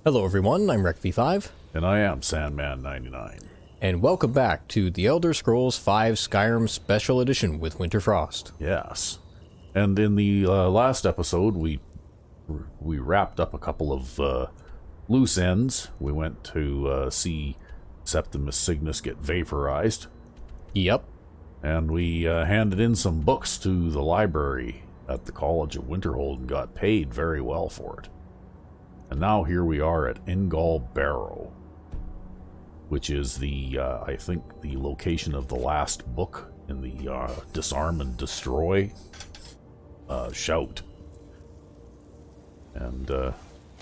Hello everyone, I'm Ep59, And I am Sandman99. and welcome back to The Elder Scrolls V Skyrim Special Edition with Winterfrost. Yes. And in the last episode, we wrapped up a couple of loose ends. We went to see Septimus Cygnus get vaporized. Yep. And we handed in some books to the library at the College of Winterhold and got paid very well for it. And now here we are at Ingall Barrow, which is the, I think, the location of the last book in the Disarm and Destroy shout. And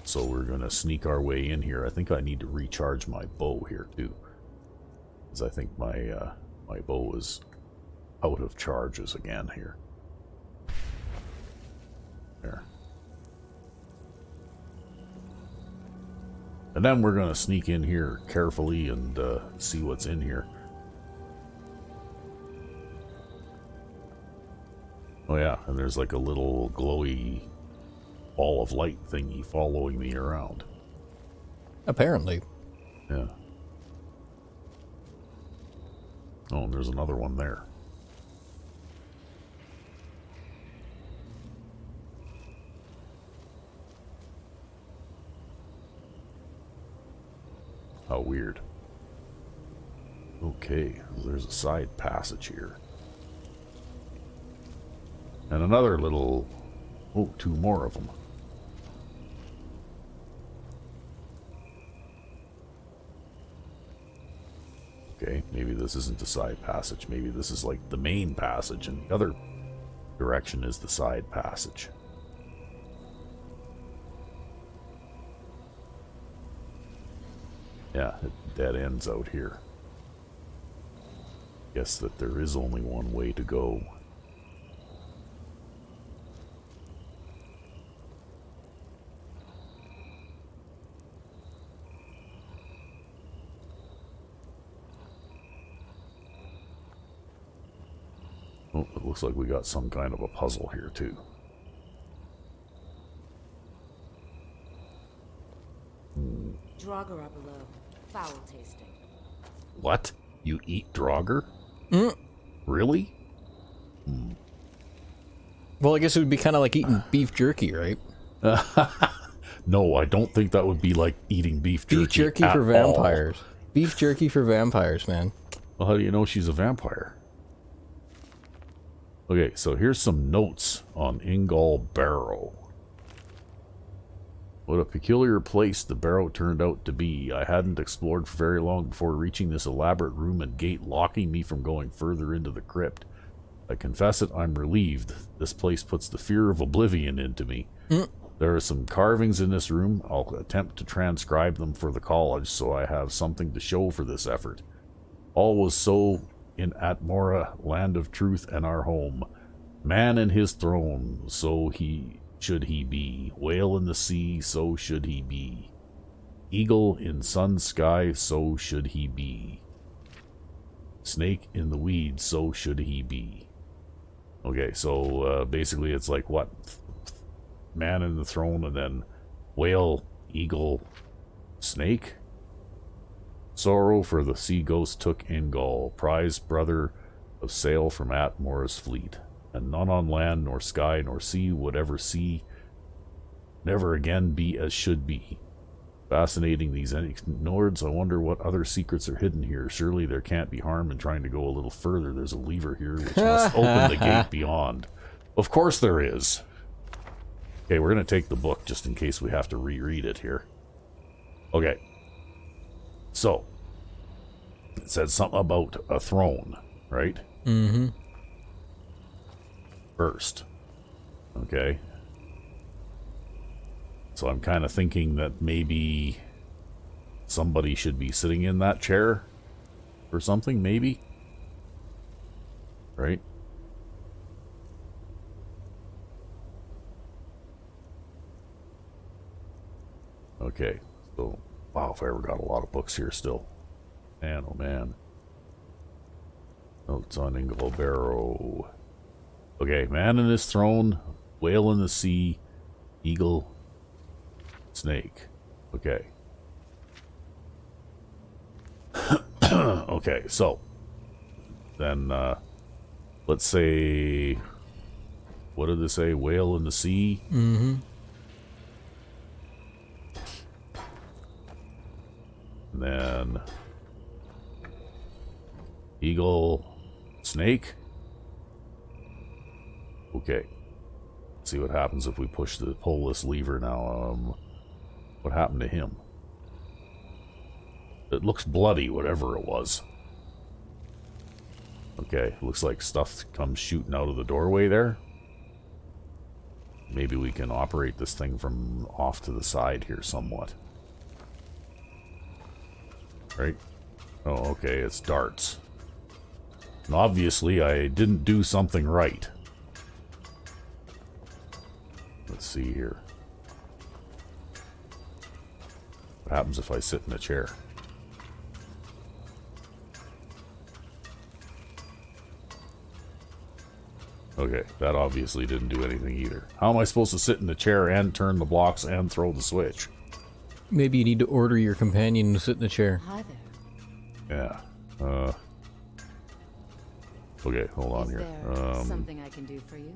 so we're going to sneak our way in here. I think I need to recharge my bow here, too. Because I think my bow is out of charges again here. There. And then we're going to sneak in here carefully and see what's in here. Oh yeah, and there's like a little glowy ball of light thingy following me around. Apparently. Yeah. Oh, and there's another one there. How weird. Okay, there's a side passage here. And another little... Oh, two more of them. Okay, maybe this isn't the side passage. Maybe this is like the main passage, and the other direction is the side passage. Yeah, it dead ends out here. Guess that there is only one way to go. Oh, it looks like we got some kind of a puzzle here too. Draugr are below. Foul tasting. What? You eat Draugr? Mm. Really? Well, I guess it would be kind of like eating beef jerky, right? No, I don't think that would be like eating beef jerky. Beef jerky at for vampires. all. Beef jerky for vampires, man. Well, how do you know she's a vampire? Okay, so here's some notes on Ingall Barrow. What a peculiar place the barrow turned out to be. I hadn't explored for very long before reaching this elaborate room and gate locking me from going further into the crypt. I confess it, I'm relieved. This place puts the fear of oblivion into me. There are some carvings in this room. I'll attempt to transcribe them for the college so I have something to show for this effort. All was so in Atmora, land of truth and our home. Man in his throne, so should he be. Whale in the sea, so should he be. Eagle in sun sky, so should he be. Snake in the weeds, so should he be. Okay, so basically it's like what? Man in the throne and then whale, eagle, snake? Sorrow for the sea ghost took Ingall, prize brother of sail from Atmora's fleet. And none on land, nor sky, nor sea would ever see, never again be as should be. Fascinating, these Nords. I wonder what other secrets are hidden here. Surely there can't be harm in trying to go a little further. There's a lever here which must open the gate beyond. Of course there is. Okay, we're going to take the book just in case we have to reread it here. Okay. So, it said something about a throne, right? Mm-hmm. First. Okay. So I'm kind of thinking that maybe somebody should be sitting in that chair or something, maybe? Right? Okay. So, wow, if I ever got a lot of books here still. Man, oh man. Notes on Ingall Barrow. Okay, man in his throne, whale in the sea, eagle, snake. Okay. Okay, so then let's say, what did they say? Whale in the sea? Mm-hmm. And then eagle, snake. Okay. Let's see what happens if we pull this lever now. What happened to him? It looks bloody, whatever it was. Okay, looks like stuff comes shooting out of the doorway there. Maybe we can operate this thing from off to the side here somewhat. Right? Oh, okay, it's darts. And obviously, I didn't do something right. Let's see here. What happens if I sit in a chair? Okay, that obviously didn't do anything either. How am I supposed to sit in the chair and turn the blocks and throw the switch? Maybe you need to order your companion to sit in the chair. Hi there. Yeah. Okay, hold on Is here. there something I can do for you?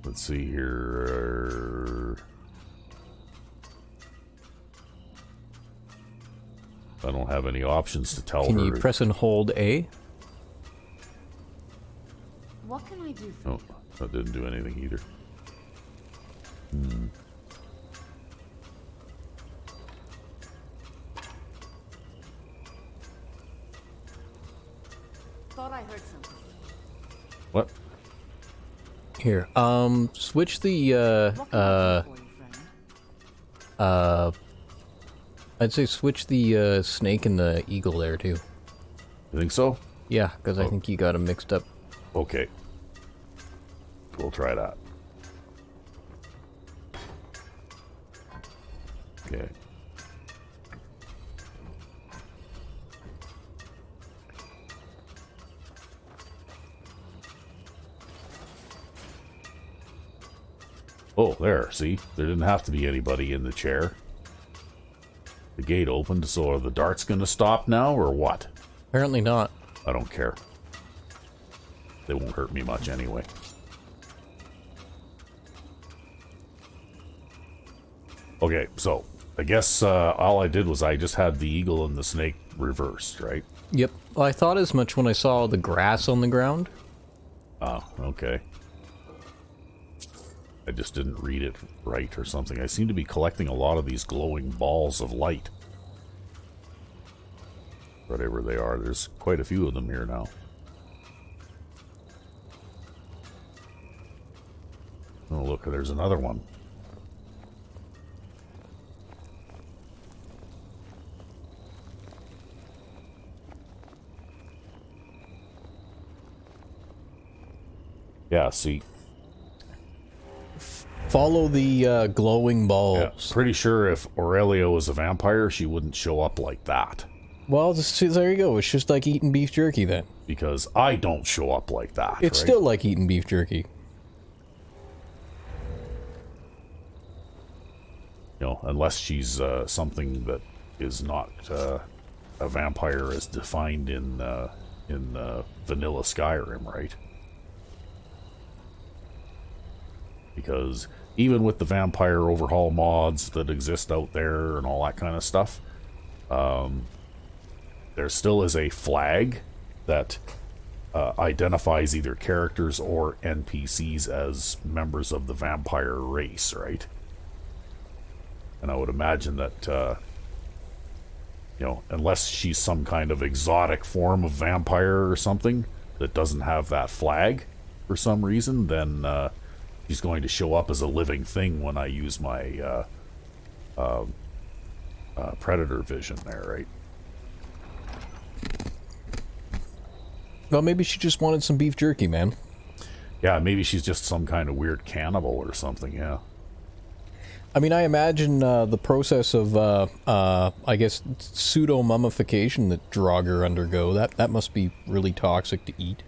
Let's see here. I don't have any options to tell her. Can you press and hold A? What can I do for Oh, you? that didn't do anything either. Thought I heard something. What? Here, switch the, What can I do for you, friend? I'd say switch the, snake and the eagle there, too. You think so? Yeah, because I think you got them mixed up. Okay. We'll try that. Okay. Oh, there, see? There didn't have to be anybody in the chair. The gate opened, so are the darts gonna stop now, or what? Apparently not. I don't care. They won't hurt me much anyway. Okay, so I guess all I did was I just had the eagle and the snake reversed, right? Yep. Well, I thought as much when I saw the grass on the ground. Oh, okay. I just didn't read it right or something. I seem to be collecting a lot of these glowing balls of light. Whatever they are, there's quite a few of them here now. Oh, look, there's another one. Yeah, see. Follow the glowing Yeah, balls. pretty sure if Aurelia was a vampire, she wouldn't show up like that. Well, there you go. It's just like eating beef jerky then. Because I don't show up like that, It's right? still like eating beef jerky. You know, unless she's something that is not a vampire as defined in vanilla Skyrim, right? Because even with the vampire overhaul mods that exist out there and all that kind of stuff, there still is a flag that identifies either characters or NPCs as members of the vampire race, right? And I would imagine that, you know, unless she's some kind of exotic form of vampire or something that doesn't have that flag for some reason, then she's going to show up as a living thing when I use my predator vision there, right? Well, maybe she just wanted some beef jerky, man. Yeah, maybe she's just some kind of weird cannibal or something, yeah. I mean, I imagine the process of, I guess, pseudo-mummification that Draugr undergo, that must be really toxic to eat.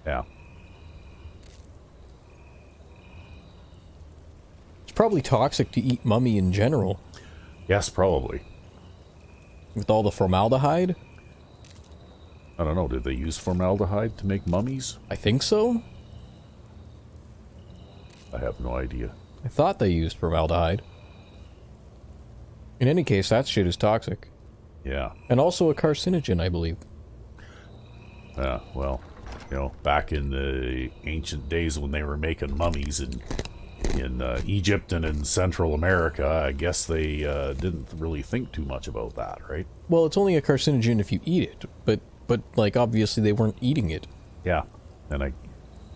Yeah. It's probably toxic to eat mummy in general, Yes, probably. with all the formaldehyde. I don't know, did they use formaldehyde to make mummies? I think so. I have no idea. I thought they used formaldehyde. In any case, that shit is toxic. Yeah. And also a carcinogen, I believe. Yeah, well, back in the ancient days when they were making mummies in Egypt and in Central America, I guess they didn't really think too much about that, right? Well, it's only a carcinogen if you eat it, but like obviously they weren't eating it. Yeah, and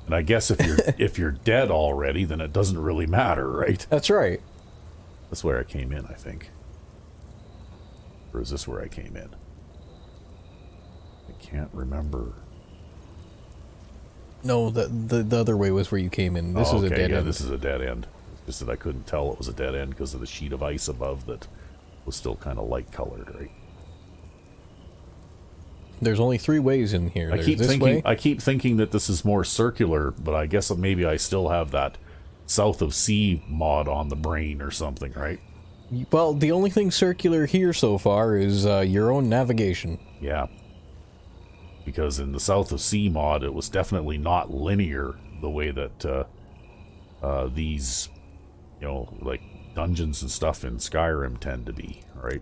I guess if you're dead already, then it doesn't really matter, right? That's right. That's where I came in, I think. Or is this where I came in? I can't remember. No, the other way was where you came in. This is a dead end. This is a dead end. It's just that I couldn't tell it was a dead end because of the sheet of ice above that was still kind of light colored, right? There's only 3 ways in here. There's this way. I keep thinking that this is more circular, but I guess maybe I still have that South of Sea mod on the brain or something, right? Well, the only thing circular here so far is your own navigation. Yeah. Because in the South of Sea mod, it was definitely not linear the way that these, like dungeons and stuff in Skyrim tend to be, right?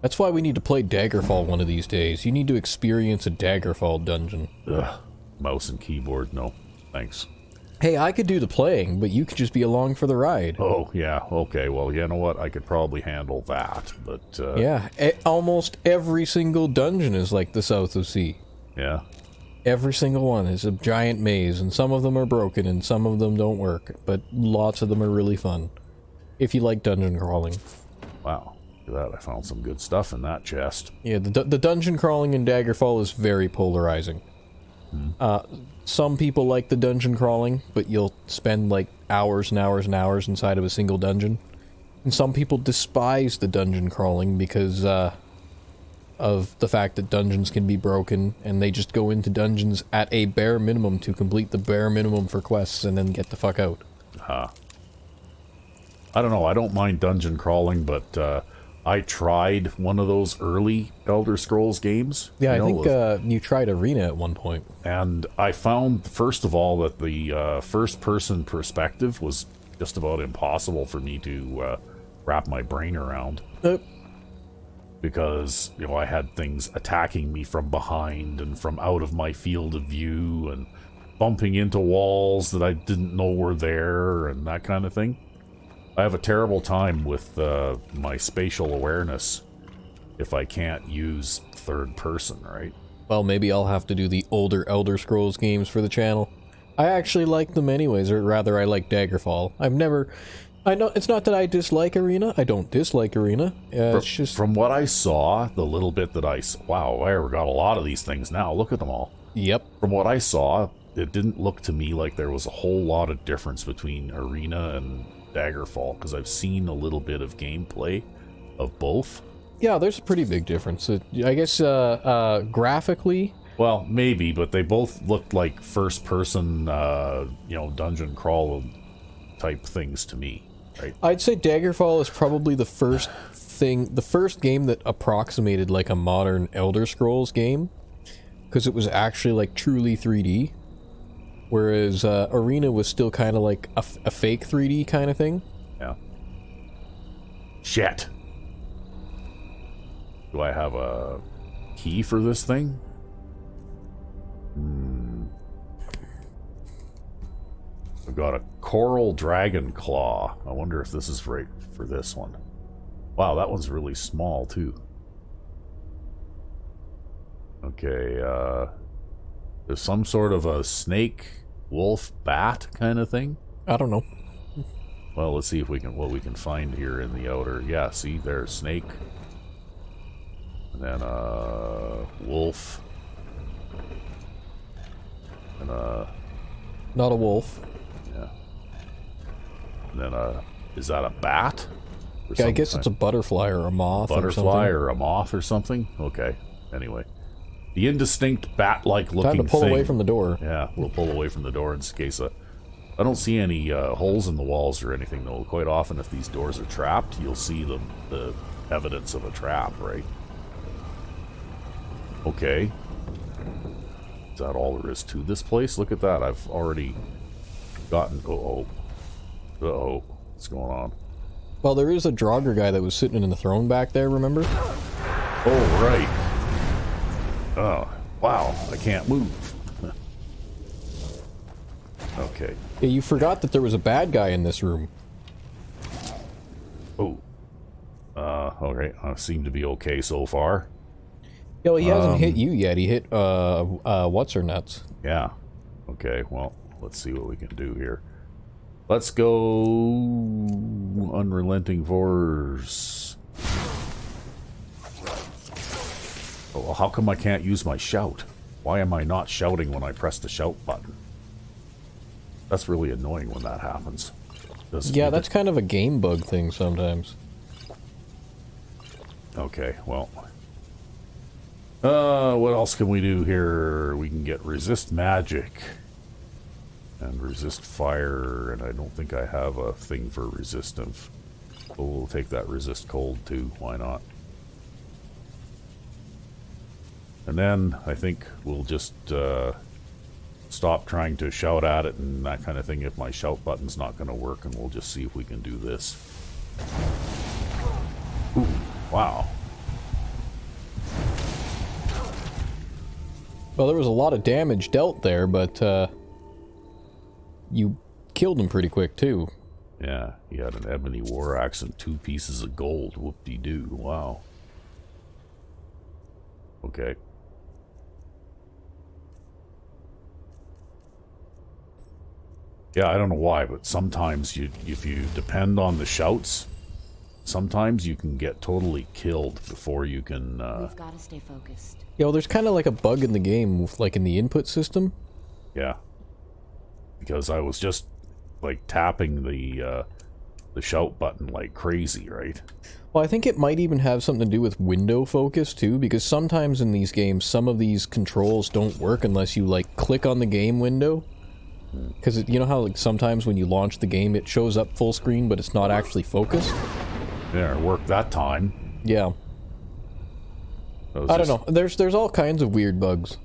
That's why we need to play Daggerfall one of these days. You need to experience a Daggerfall dungeon. Ugh. Mouse and keyboard, no. Thanks. Hey, I could do the playing, but you could just be along for the ride. Oh, yeah, okay, well, you know what? I could probably handle that, but... yeah, almost every single dungeon is like the South of Sea. Yeah. Every single one is a giant maze, and some of them are broken, and some of them don't work, but lots of them are really fun. If you like dungeon crawling. Wow. Look at that, I found some good stuff in that chest. Yeah, the dungeon crawling in Daggerfall is very polarizing. Some people like the dungeon crawling, but you'll spend like hours and hours and hours inside of a single dungeon. And some people despise the dungeon crawling because of the fact that dungeons can be broken, and they just go into dungeons at a bare minimum to complete the bare minimum for quests and then get the fuck out. I don't know, I don't mind dungeon crawling, but I tried one of those early Elder Scrolls games. Yeah, I think you tried Arena at one point. And I found, first of all, that the first-person perspective was just about impossible for me to wrap my brain around. Because, I had things attacking me from behind and from out of my field of view and bumping into walls that I didn't know were there and that kind of thing. I have a terrible time with my spatial awareness if I can't use third person, right? Well, maybe I'll have to do the older Elder Scrolls games for the channel. I actually like them anyways, or rather I like Daggerfall. I know, it's not that I dislike Arena, I don't dislike Arena, it's just... From what I saw, the little bit that wow, I got a lot of these things now, look at them all. Yep. From what I saw, it didn't look to me like there was a whole lot of difference between Arena and Daggerfall, because I've seen a little bit of gameplay of both. Yeah, there's a pretty big difference. I guess graphically... Well, maybe, but they both looked like first-person, dungeon crawl type things to me, right? I'd say Daggerfall is probably the first game that approximated like a modern Elder Scrolls game, because it was actually like truly 3D. Whereas Arena was still kind of like a fake 3D kind of thing. Yeah. Shit. Do I have a key for this thing? I've got a coral dragon claw. I wonder if this is right for this one. Wow, that one's really small too. Okay, there's some sort of a snake, wolf, bat kind of thing. I don't know. Well, let's see if what we can find here in the outer. Yeah, see, there's snake. And then wolf. And Not a wolf. yeah. And then is that a bat? Yeah, I guess it's a butterfly or a moth. Butterfly or or a moth or something. Okay. Anyway, The indistinct bat-like looking Time to pull thing. away from the door. Yeah, we'll pull away from the door in case I don't see any holes in the walls or anything, though. Quite often, if these doors are trapped, you'll see the evidence of a trap, right? Okay. Is that all there is to this place? Look at that. I've already gotten... Uh-oh. Uh-oh. What's going on? Well, there is a Draugr guy that was sitting in the throne back there, remember? Oh, right. Oh, wow. I can't move. Okay. Yeah, you forgot that there was a bad guy in this room. Oh. Okay. I seem to be okay so far. Yeah, well, he hasn't hit you yet. He hit, what's-her-nuts. Yeah. Okay, well, let's see what we can do here. Let's go... Unrelenting Force. Oh, well, how come I can't use my shout? Why am I not shouting when I press the shout button? That's really annoying when that happens. Yeah, that's kind of a game bug thing sometimes. Okay, well... what else can we do here? We can get resist magic. And resist fire, and I don't think I have a thing for resistive. But we'll take that resist cold too, why not? And then I think we'll just stop trying to shout at it and that kind of thing if my shout button's not going to work, and we'll just see if we can do this. Ooh, wow. Well, there was a lot of damage dealt there, but, you killed him pretty quick, too. Yeah, he had an ebony war axe and 2 pieces of gold. Whoop-de-doo. Wow. Okay. Yeah, I don't know why, but sometimes if you depend on the shouts, sometimes you can get totally killed before you can... We've got to stay focused. Yeah, well, there's kind of like a bug in the game, like in the input system. Yeah. Because I was just, like, tapping the shout button like crazy, right? Well, I think it might even have something to do with window focus, too, because sometimes in these games, some of these controls don't work unless you, like, click on the game window. Because you know how, like, sometimes when you launch the game, it shows up full screen, but it's not actually focused? Yeah, it worked that time. Yeah. I don't know. There's all kinds of weird bugs.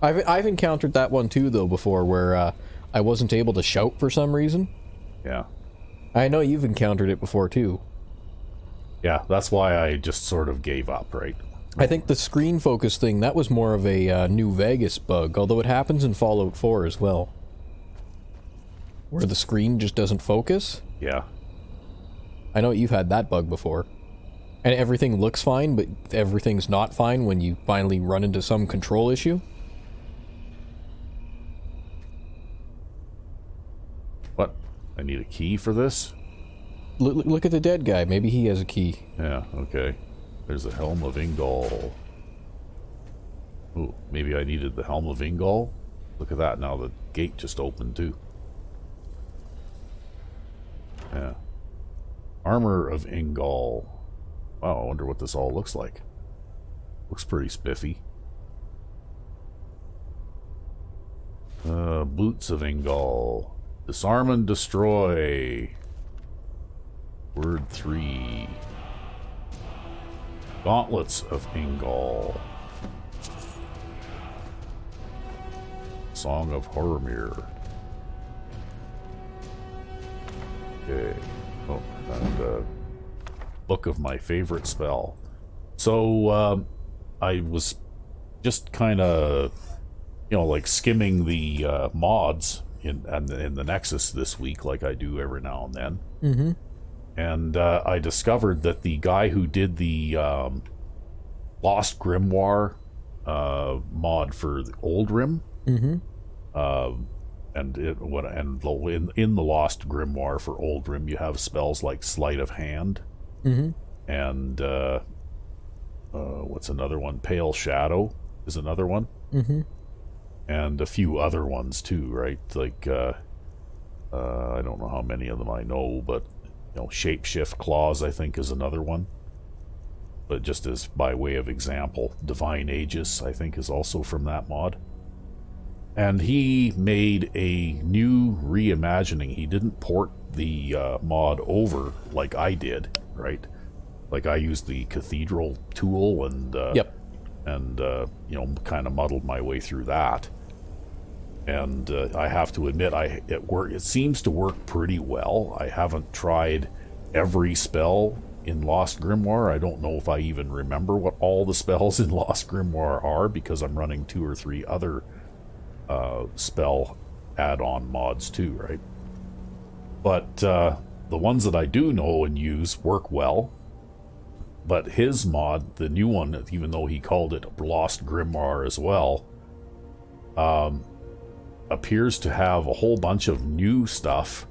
I've encountered that one, too, though, before, where, I wasn't able to shout for some reason. Yeah. I know you've encountered it before, too. Yeah, that's why I just sort of gave up, right? I think the screen focus thing, that was more of a New Vegas bug, although it happens in Fallout 4 as well. Where the screen just doesn't focus. Yeah. I know you've had that bug before. And everything looks fine, but everything's not fine when you finally run into some control issue. What? I need a key for this? Look at the dead guy. Maybe he has a key. Yeah, okay. There's the Helm of Ingol. Ooh, maybe I needed the Helm of Ingol? Look at that, now the gate just opened too. Yeah. Armor of Ingol. Wow, I wonder what this all looks like. Looks pretty spiffy. Boots of Ingol. Disarm and Destroy. Word 3. Gauntlets of Ingol. Song of Horrormere. Okay. Oh, and book of my favorite spell. So, I was just kind of, you know, like skimming the mods in the Nexus this week, like I do every now and then. Mm-hmm. And I discovered that the guy who did the Lost Grimoire mod for the Old Rim, Mm-hmm. and in the Lost Grimoire for Old Rim, you have spells like Sleight of Hand, Mm-hmm. and what's another one? Pale Shadow is another one, Mm-hmm. and a few other ones too, right? Like I don't know how many of them I know, but you know, Shapeshift Claws I think is another one. but just as by way of example, Divine Aegis, I think, is also from that mod. And he made a new reimagining. He didn't port the mod over like I did, right? Like I used the Cathedral tool and Yep. you know, kind of muddled my way through that. And I have to admit, it seems to work pretty well. I haven't tried every spell in Lost Grimoire. I don't know if I even remember what all the spells in Lost Grimoire are, because I'm running 2 or 3 other spell add-on mods too, right? But the ones that I do know and use work well. But his mod, the new one, even though he called it Lost Grimoire as well, appears to have a whole bunch of new stuff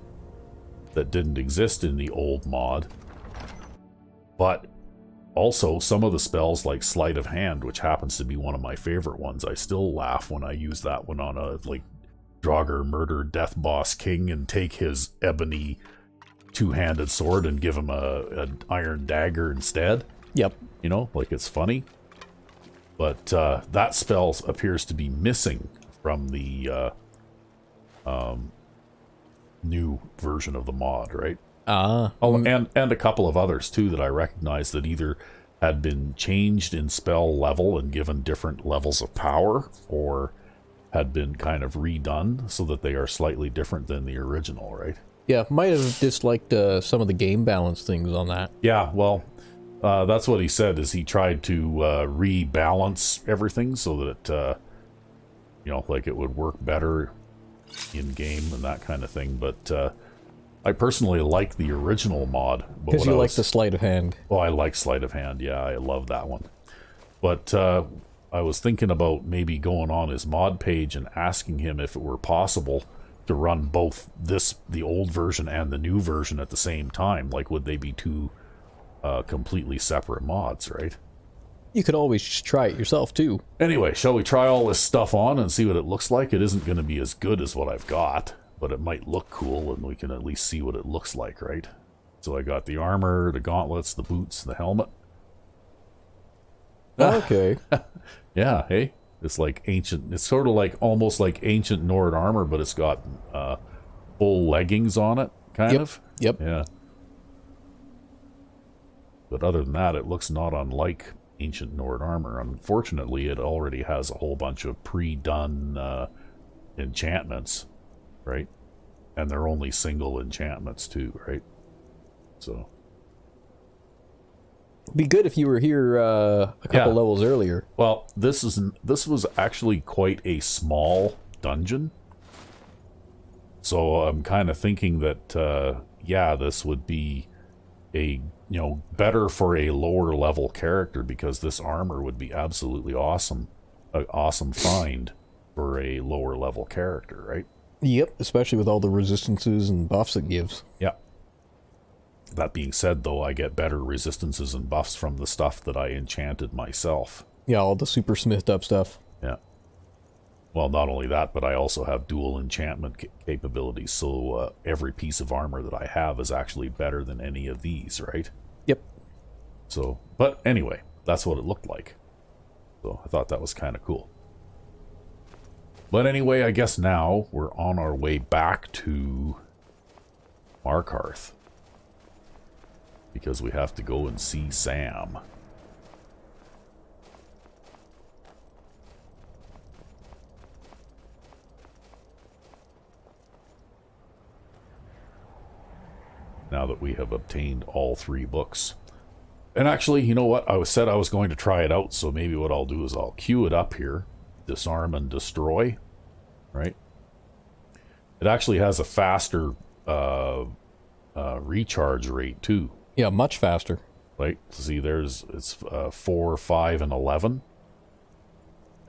that didn't exist in the old mod. But also some of the spells like Sleight of Hand, which happens to be one of my favorite ones. I still laugh when I use that one on a, like, Draugr murder Death Boss King and take his ebony two-handed sword and give him an iron dagger instead. Yep. You know, like, it's funny. But that spell appears to be missing from the new version of the mod, right? Oh, and a couple of others too that I recognize that either had been changed in spell level and given different levels of power, or had been kind of redone so that they are slightly different than the original, right? Yeah, might have disliked some of the game balance things on that. Yeah, well, that's what he said, is he tried to rebalance everything so that, you know, like it would work better in-game and that kind of thing, but I personally like the original mod. Because you like the Sleight of Hand. Oh, I like Sleight of Hand, yeah, I love that one. But I was thinking about maybe going on his mod page and asking him if it were possible to run both the old version and the new version at the same time. Like, would they be two completely separate mods, right? You could always just try it yourself, too. Anyway, shall we try all this stuff on and see what it looks like? It isn't going to be as good as what I've got, but it might look cool, and we can at least see what it looks like, right? So I got the armor, the gauntlets, the boots, the helmet. Okay. Yeah, hey? It's like ancient, it's sort of like, almost like ancient Nord armor, but it's got full leggings on it, kind of. Yep. Yeah. But other than that, it looks not unlike ancient Nord armor. Unfortunately, it already has a whole bunch of pre-done enchantments, right? And they're only single enchantments too, right? So It'd be good if you were here a couple levels earlier. well, this was actually quite a small dungeon, so I'm kind of thinking that yeah, this would be a, you know, better for a lower level character, because this armor would be absolutely awesome, an awesome find for a lower level character, right? Yep, especially with all the resistances and buffs it gives. Yeah. That being said, though, I get better resistances and buffs from the stuff that I enchanted myself. Yeah, all the super smithed up stuff. Yeah. Well, not only that, but I also have dual enchantment capabilities, so every piece of armor that I have is actually better than any of these, right? Yep. So, but anyway, that's what it looked like. So I thought that was kind of cool. But anyway, I guess now we're on our way back to Markarth, because we have to go and see Sam. Now that we have obtained all 3 books. And actually, you know what? I said I was going to try it out, so maybe what I'll do is I'll queue it up here. Disarm and Destroy, right? It actually has a faster recharge rate too. Yeah, much faster. Right? See, it's 4, 5, and 11.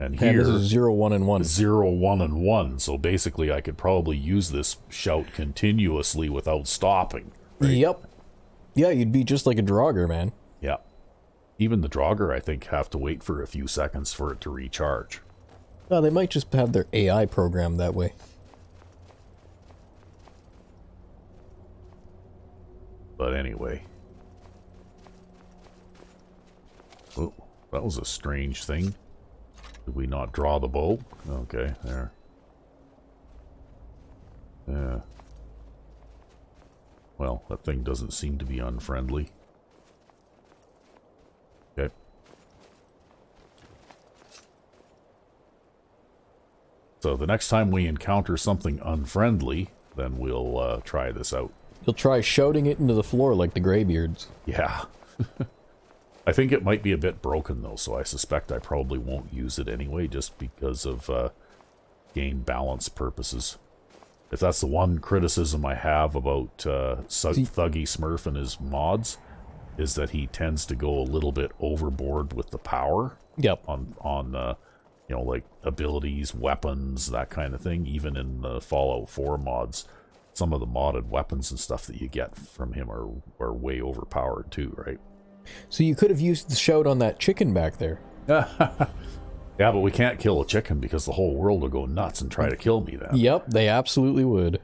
And And here, this is 0, 1, and 1. 0, 1, and 1. So basically, I could probably use this shout continuously without stopping. Right? Yep. Yeah, you'd be just like a Draugr, man. Yeah. Even the Draugr, I think, have to wait for a few seconds for it to recharge. No, they might just have their AI programmed that way. But anyway. Oh, that was a strange thing. Did we not draw the bow? Okay, there. Yeah. Well, that thing doesn't seem to be unfriendly. Okay. So the next time we encounter something unfriendly, then we'll try this out. You'll try shouting it into the floor like the Greybeards. Yeah. I think it might be a bit broken, though, so I suspect I probably won't use it anyway, just because of game balance purposes. If that's the one criticism I have about Thuggy Smurf and his mods, is that he tends to go a little bit overboard with the power. Yep. On you know, like abilities, weapons, that kind of thing. Even in the Fallout 4 mods, some of the modded weapons and stuff that you get from him are way overpowered too, right? So you could have used the shout on that chicken back there. Yeah, but we can't kill a chicken because the whole world will go nuts and try to kill me then. Yep, they absolutely would.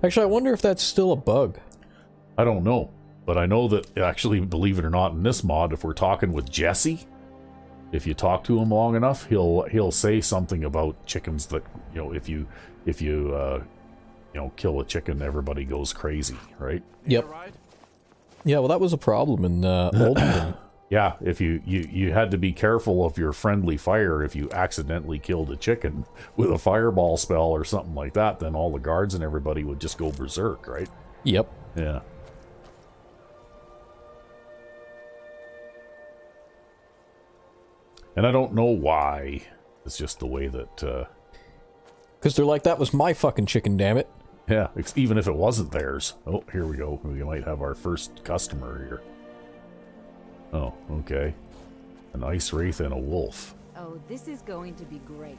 Actually, I wonder if that's still a bug. I don't know, but I know that actually, believe it or not, in this mod, if we're talking with Jesse, if you talk to him long enough, he'll say something about chickens that, you know, if you you know, kill a chicken, everybody goes crazy, right? Yep. Yeah, well, that was a problem in Oldham. Yeah, if you had to be careful of your friendly fire if you accidentally killed a chicken with a fireball spell or something like that, then all the guards and everybody would just go berserk, right? Yep. Yeah. And I don't know why. It's just the way that... Because they're like, that was my fucking chicken, damn it. Yeah, even if it wasn't theirs. Oh, here we go. We might have our first customer here. Oh, okay. An ice wraith and a wolf. Oh, this is going to be great.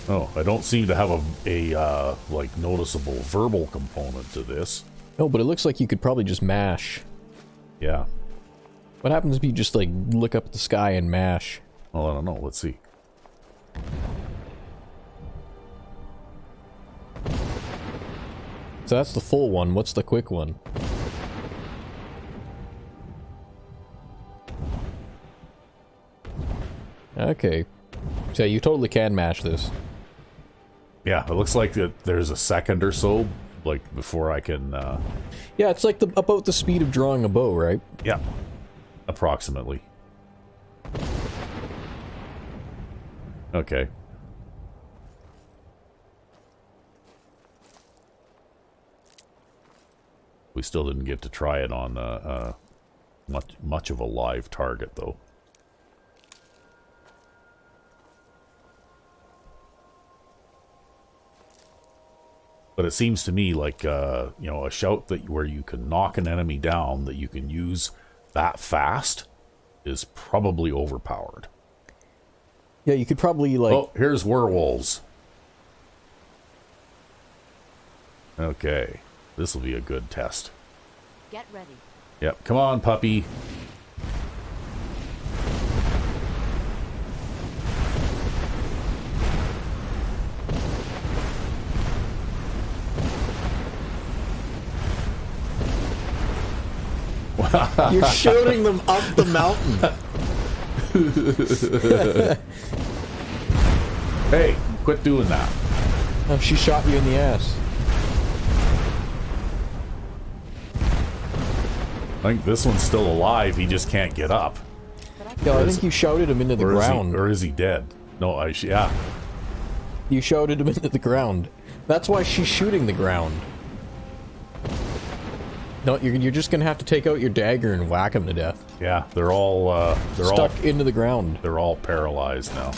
Oh, I don't seem to have a like noticeable verbal component to this. No, but it looks like you could probably just mash. Yeah. What happens if you just, like, look up at the sky and mash? Well, I don't know. Let's see. So that's the full one. What's the quick one? Okay. So you totally can mash this. Yeah, it looks like that there's a second or so, like, before I can... Yeah, it's like about the speed of drawing a bow, right? Yeah. Approximately. Okay. We still didn't get to try it on much of a live target, though. But it seems to me like, you know, a shout that where you can knock an enemy down that you can use that fast is probably overpowered. Yeah, you could probably, like... Oh, here's werewolves. Okay. This will be a good test. Get ready. Yep. Come on, puppy. You're shooting them up the mountain. Hey, quit doing that. Oh, she shot you in the ass. I think this one's still alive. He just can't get up. No, I think you shouted him into the ground. Or is he dead? No, yeah. You shouted him into the ground. That's why she's shooting the ground. No, you're just gonna have to take out your dagger and whack him to death. Yeah, they're all stuck into the ground. They're all paralyzed now.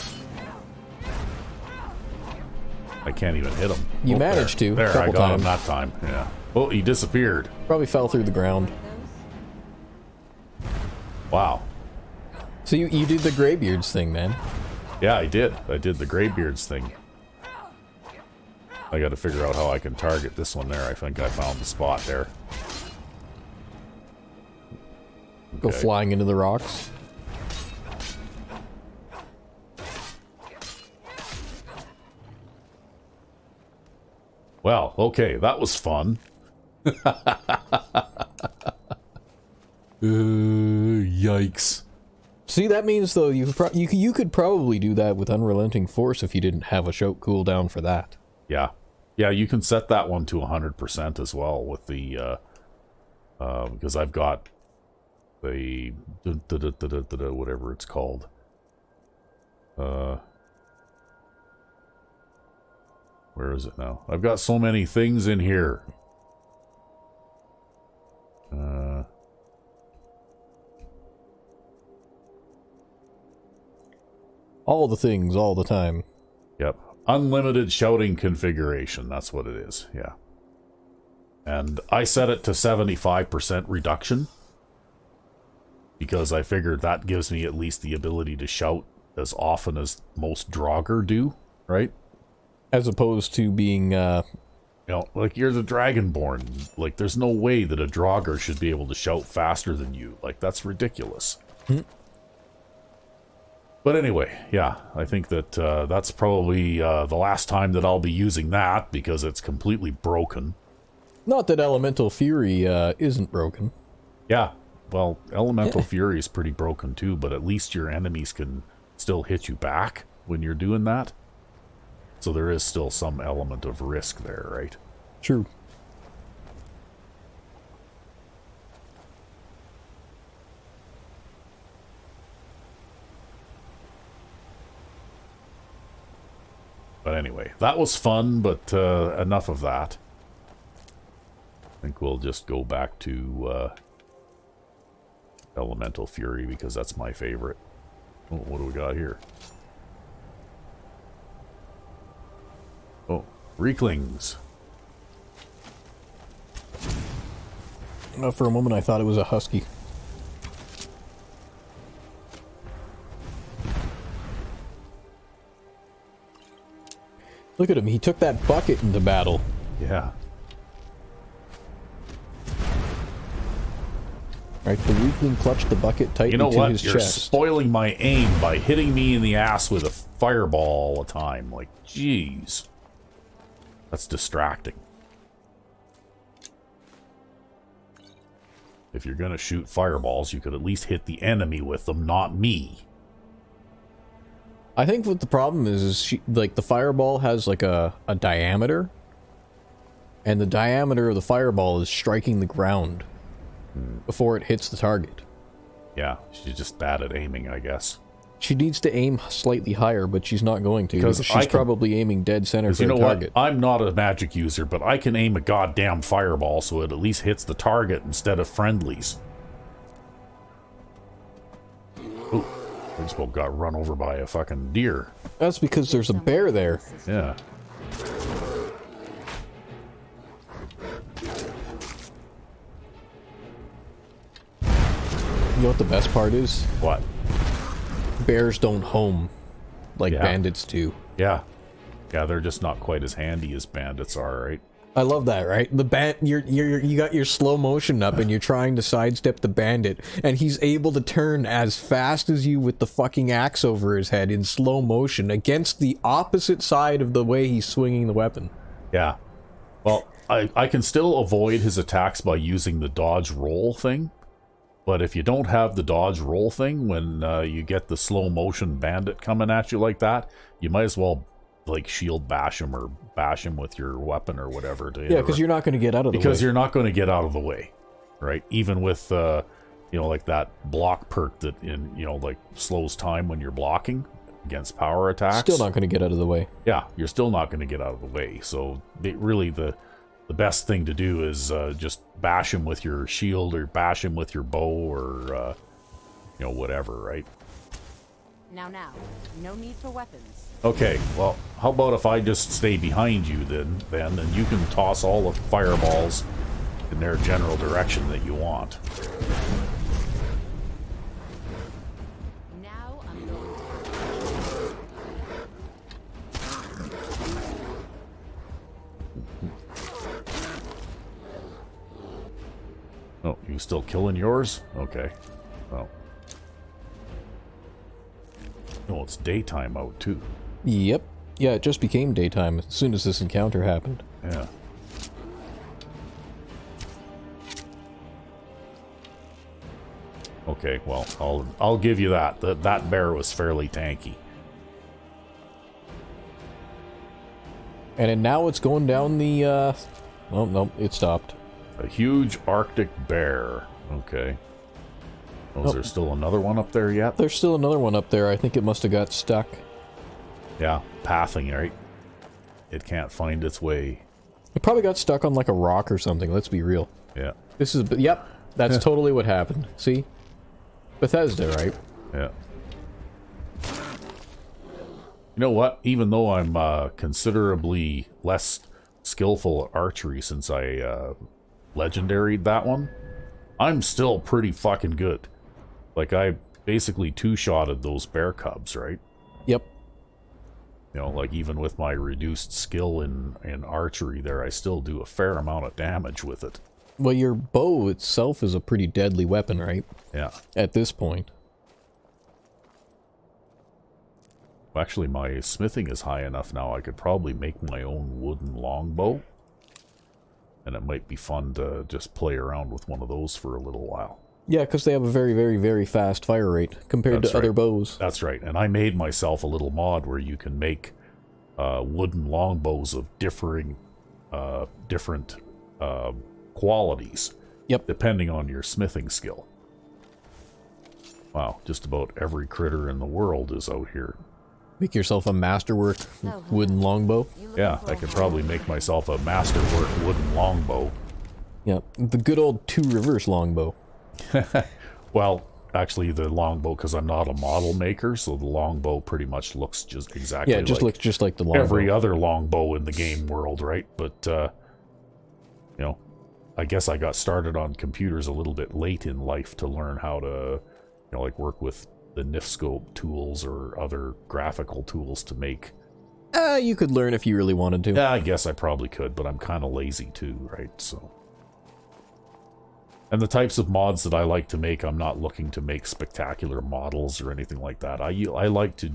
I can't even hit him. You managed to. There, I got him times. that time. Yeah. Oh, he disappeared. Probably fell through the ground. Wow. So you did the Greybeards thing, man. Yeah, I did. I did the Greybeards thing. I got to figure out how I can target this one there. I think I found the spot there. Go flying into the rocks. Well, okay, that was fun. Yikes. See, that means, though, you could probably do that with Unrelenting Force if you didn't have a shout cooldown for that. Yeah. Yeah, you can set that one to 100% as well with the, because I've got the, whatever it's called. Where is it now? I've got so many things in here. All the things, all the time. Yep. Unlimited shouting configuration. That's what it is. Yeah. And I set it to 75% reduction. Because I figured that gives me at least the ability to shout as often as most Draugr do. Right? As opposed to being, You know, like, you're the Dragonborn. Like, there's no way that a Draugr should be able to shout faster than you. Like, that's ridiculous. But anyway, yeah, I think that that's probably the last time that I'll be using that, because it's completely broken. Not that Elemental Fury isn't broken. Yeah, well, Elemental Fury is pretty broken too, but at least your enemies can still hit you back when you're doing that. So there is still some element of risk there, right? True. But anyway, that was fun, but enough of that. I think we'll just go back to Elemental Fury, because that's my favorite. Oh, what do we got here? Oh, Reeklings. For a moment I thought it was a husky. Look at him, he took that bucket into battle. Yeah. Right, the weakling clutched the bucket tightly You know to what? his You're chest. spoiling my aim by hitting me in the ass with a fireball all the time. Like, jeez. That's distracting. If you're gonna shoot fireballs, you could at least hit the enemy with them, not me. I think what the problem is like, the fireball has like a diameter, and the diameter of the fireball is striking the ground before it hits the target. Yeah, she's just bad at aiming, I guess. She needs to aim slightly higher, but she's not going to. Because She's probably aiming dead center for you know the target. what? I'm not a magic user, but I can aim a goddamn fireball so it at least hits the target instead of friendlies. Ooh, I just about got run over by a fucking deer. That's because there's a bear there. Yeah. You know what the best part is? What? Bears don't home like Yeah. bandits do. Yeah. Yeah, they're just not quite as handy as bandits are, right? I love that, right? The you got your slow motion up and you're trying to sidestep the bandit, and he's able to turn as fast as you with the fucking axe over his head in slow motion against the opposite side of the way he's swinging the weapon. Yeah. Well, I can still avoid his attacks by using the dodge roll thing. But if you don't have the dodge roll thing, when you get the slow motion bandit coming at you like that, you might as well like shield bash him or bash him with your weapon or whatever. Yeah, because you're not going to get out of the way. Because you're not going to get out of the way, right? Even with you know, like that block perk that like slows time when you're blocking against power attacks. Still not going to get out of the way. Yeah, you're still not going to get out of the way. So really the best thing to do is just bash him with your shield or bash him with your bow or whatever, right? Now, no need for weapons. Okay, well, how about if I just stay behind you then and you can toss all the fireballs in their general direction that you want. Now I'm going to... Oh, you still killing yours? Okay. Well. Oh, it's daytime out too. Yep. Yeah, it just became daytime as soon as this encounter happened. Yeah. Okay, well, I'll give you that. That bear was fairly tanky. And then now it's going down the, well, no, it stopped. A huge Arctic bear. Okay. Oh, is there still another one up there yet? There's still another one up there. I think it must have got stuck. Yeah, pathing, right? It can't find its way. It probably got stuck on like a rock or something, let's be real. Yeah. This is, yep, that's totally what happened. See? Bethesda, right? Yeah. You know what? Even though I'm considerably less skillful at archery since I legendaried that one, I'm still pretty fucking good. Like, I basically two-shotted those bear cubs, right? Yep. You know, like, even with my reduced skill in archery there, I still do a fair amount of damage with it. Well, your bow itself is a pretty deadly weapon, right? Yeah. At this point. Actually, my smithing is high enough now, I could probably make my own wooden longbow. And it might be fun to just play around with one of those for a little while. Yeah, because they have a very, very, very fast fire rate compared to other bows. That's right. And I made myself a little mod where you can make wooden longbows of different qualities. Yep. Depending on your smithing skill. Wow, just about every critter in the world is out here. Make yourself a masterwork wooden longbow. Yeah, I could probably make myself a masterwork wooden longbow. Yeah, the good old Two Rivers longbow. Well, actually the longbow, because I'm not a model maker, so the longbow pretty much looks just exactly yeah, it just looks just like the longbow. every other longbow in the game world, right? But, you know, I guess I got started on computers a little bit late in life to learn how to, you know, like work with the Nifscope tools or other graphical tools to make. You could learn if you really wanted to. Yeah, I guess I probably could, but I'm kind of lazy too, right? So. And the types of mods that I like to make, I'm not looking to make spectacular models or anything like that. I like to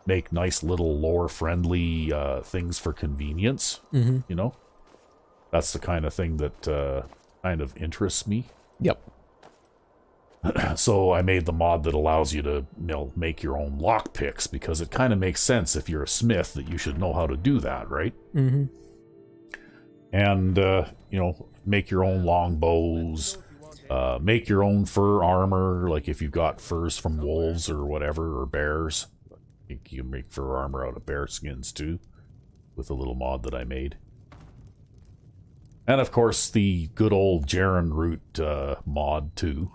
make nice little lore-friendly things for convenience, you know? That's the kind of thing that kind of interests me. Yep. So I made the mod that allows you to, you know, make your own lockpicks, because it kind of makes sense if you're a smith that you should know how to do that, right? Mm-hmm. And, you know, make your own longbows, make your own fur armor, like if you've got furs from wolves or whatever, or bears. You can make fur armor out of bear skins too, with a little mod that I made. And of course, the good old Jaren root mod too.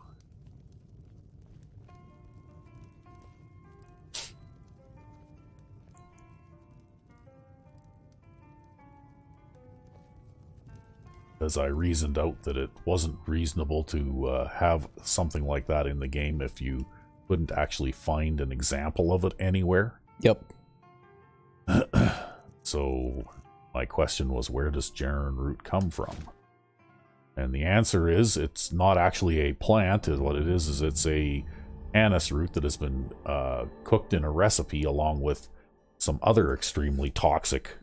As I reasoned out that it wasn't reasonable to have something like that in the game if you couldn't actually find an example of it anywhere. Yep. So my question was, where does Jaren root come from? And the answer is, it's not actually a plant. What it is it's a anise root that has been cooked in a recipe along with some other extremely toxic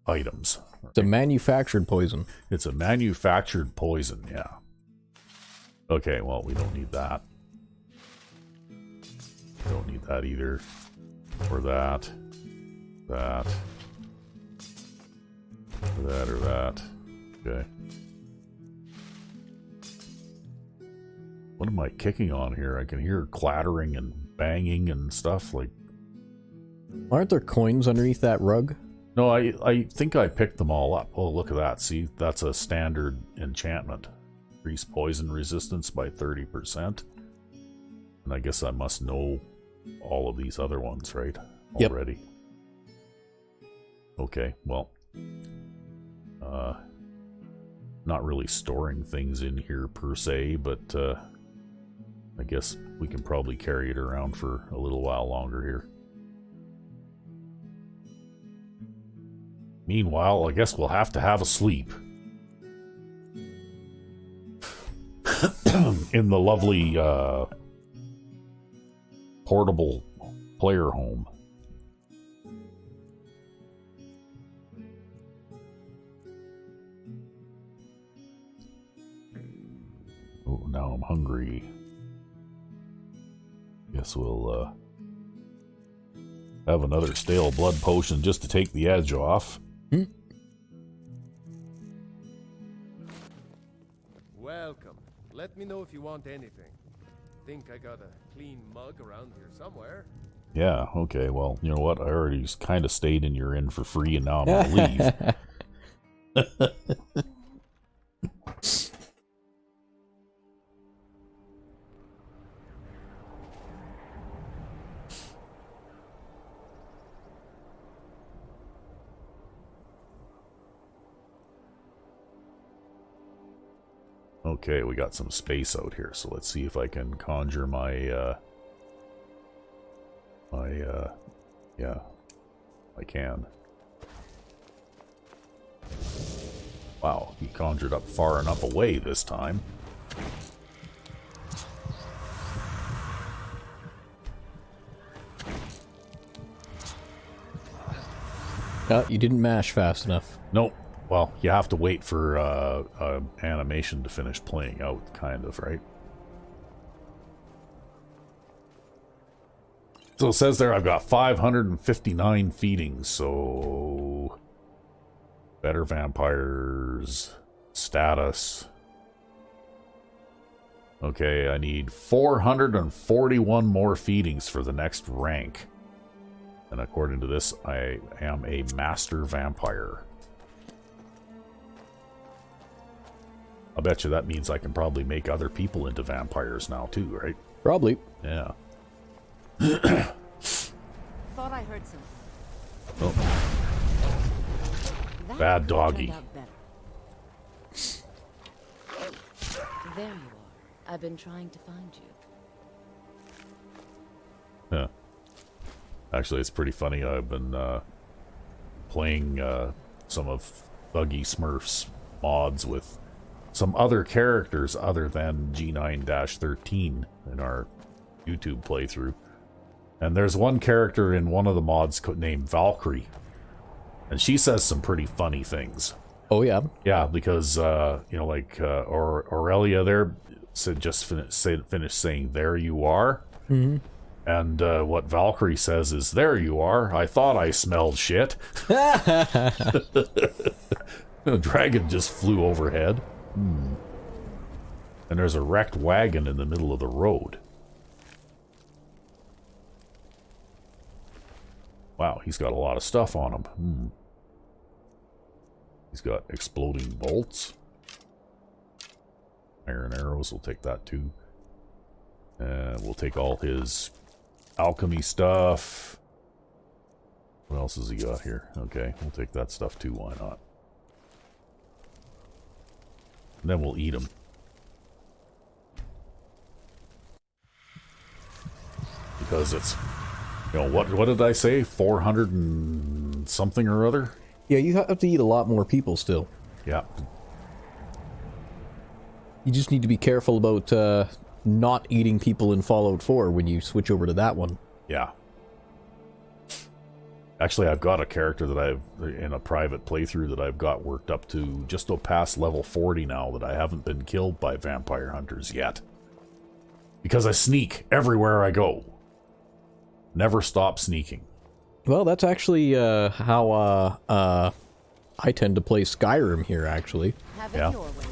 items. It's a manufactured poison. It's a manufactured poison, yeah. Okay, well, we don't need that. We don't need that either. Or that. That. Or that or that. Okay. What am I kicking on here? I can hear clattering and banging and stuff like... Aren't there coins underneath that rug? No, I think I picked them all up. Oh, look at that. See, that's a standard enchantment. Increase poison resistance by 30%. And I guess I must know all of these other ones, right? Already. Yep. Okay, well. Not really storing things in here per se, but I guess we can probably carry it around for a little while longer here. Meanwhile, I guess we'll have to have a sleep. In the lovely portable player home. Oh, now I'm hungry. Guess we'll have another stale blood potion just to take the edge off. Welcome. Let me know if you want anything. Think I got a clean mug around here somewhere. Yeah, okay, well, you know what? I already kind of stayed in your inn for free, and now I'm gonna leave. Okay, we got some space out here, so let's see if I can conjure my, yeah, I can. Wow, he conjured up far enough away this time. You didn't mash fast enough. Nope. Well, you have to wait for animation to finish playing out, kind of, right? So it says there I've got 559 feedings, so... Better vampires... Status... Okay, I need 441 more feedings for the next rank. And according to this, I am a master vampire. I bet you that means I can probably make other people into vampires now too, right? Probably. Yeah. Thought I heard something. Oh, That bad could've doggy. turned out better. There you are. I've been trying to find you. yeah. Actually, it's pretty funny. I've been playing some of Thuggy Smurf's mods with some other characters other than G9-13 in our YouTube playthrough. And there's one character in one of the mods named Valkyrie. And she says some pretty funny things. Oh, yeah. Yeah, because, you know, like Aurelia there said finished saying, "There you are." Mm-hmm. And what Valkyrie says is, "There you are. I thought I smelled shit." The dragon just flew overhead. And there's a wrecked wagon in the middle of the road. Wow, he's got a lot of stuff on him. He's got exploding bolts. Iron arrows, we'll take that too. We'll take all his alchemy stuff. What else has he got here? Okay, we'll take that stuff too, why not? And then we'll eat them. Because it's, you know, what did I say? 400 and something or other? Yeah, you have to eat a lot more people still. Yeah. You just need to be careful about not eating people in Fallout 4 when you switch over to that one. Yeah. Actually, I've got a character that I've, in a private playthrough, that I've got worked up to just past level 40 now, that I haven't been killed by vampire hunters yet. Because I sneak everywhere I go. Never stop sneaking. Well, that's actually how I tend to play Skyrim here, actually. Have it Yeah. your way then.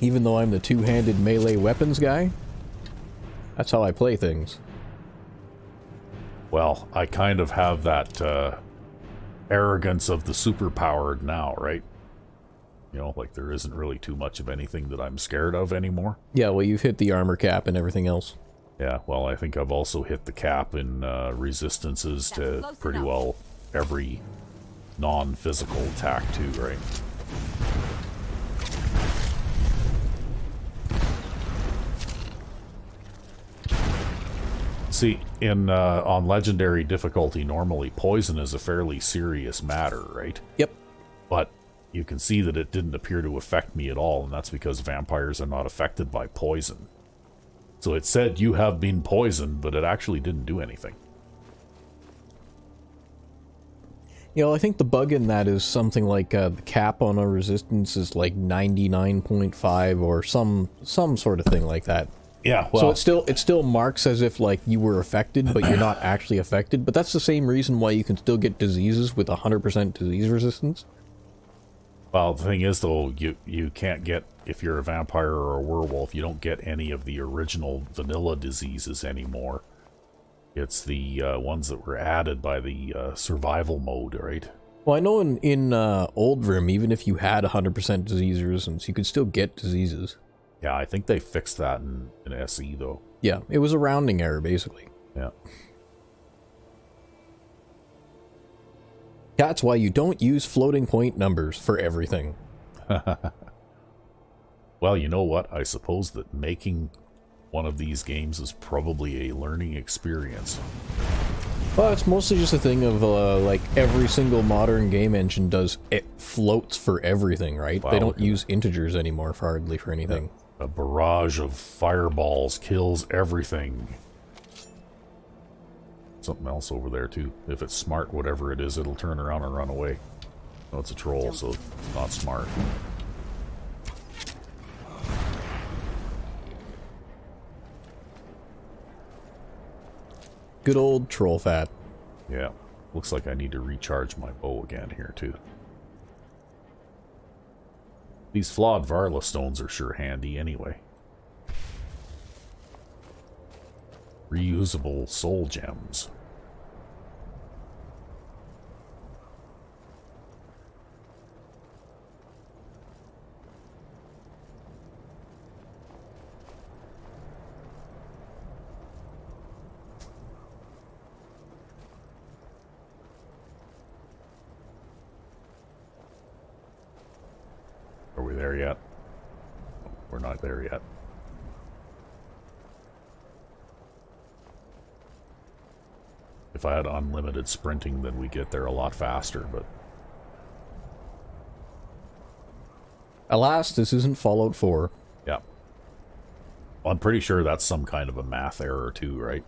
Even though I'm the two-handed melee weapons guy, that's how I play things. Well, I kind of have that arrogance of the superpowered now, right? You know, like there isn't really too much of anything that I'm scared of anymore. Yeah, well, you've hit the armor cap and everything else. Yeah, well, I think I've also hit the cap in resistances to That's close pretty enough. well every non-physical attack too, right? See, in on legendary difficulty, normally poison is a fairly serious matter, right? Yep. But you can see that it didn't appear to affect me at all, and that's because vampires are not affected by poison. So it said you have been poisoned, but it actually didn't do anything. You know, I think the bug in that is something like the cap on a resistance is like 99.5 or some sort of thing like that. Yeah, well, So it still marks as if like you were affected, but you're not actually affected. But that's the same reason why you can still get diseases with 100% disease resistance. well, the thing is though, you can't get, if you're a vampire or a werewolf, you don't get any of the original vanilla diseases anymore. It's the ones that were added by the survival mode, right? Well, I know in Old Rim, even if you had 100% disease resistance, you could still get diseases. Yeah, I think they fixed that in SE though. Yeah, it was a rounding error, basically. Yeah. That's why you don't use floating point numbers for everything. Well, you know what? I suppose that making one of these games is probably a learning experience. Well, it's mostly just a thing of, like, every single modern game engine does, it floats for everything, right? Wow, They don't use integers anymore hardly for anything. A barrage of fireballs kills everything. Something else over there, too. If it's smart, whatever it is, it'll turn around and run away. No, it's a troll, so it's not smart. Good old troll fat. Yeah. Looks like I need to recharge my bow again here, too. These flawed Varla stones are sure handy anyway. Reusable soul gems. Are we there yet? We're not there yet. If I had unlimited sprinting, then we get there a lot faster, but... Alas, this isn't Fallout 4. yeah. Well, I'm pretty sure that's some kind of a math error too, right?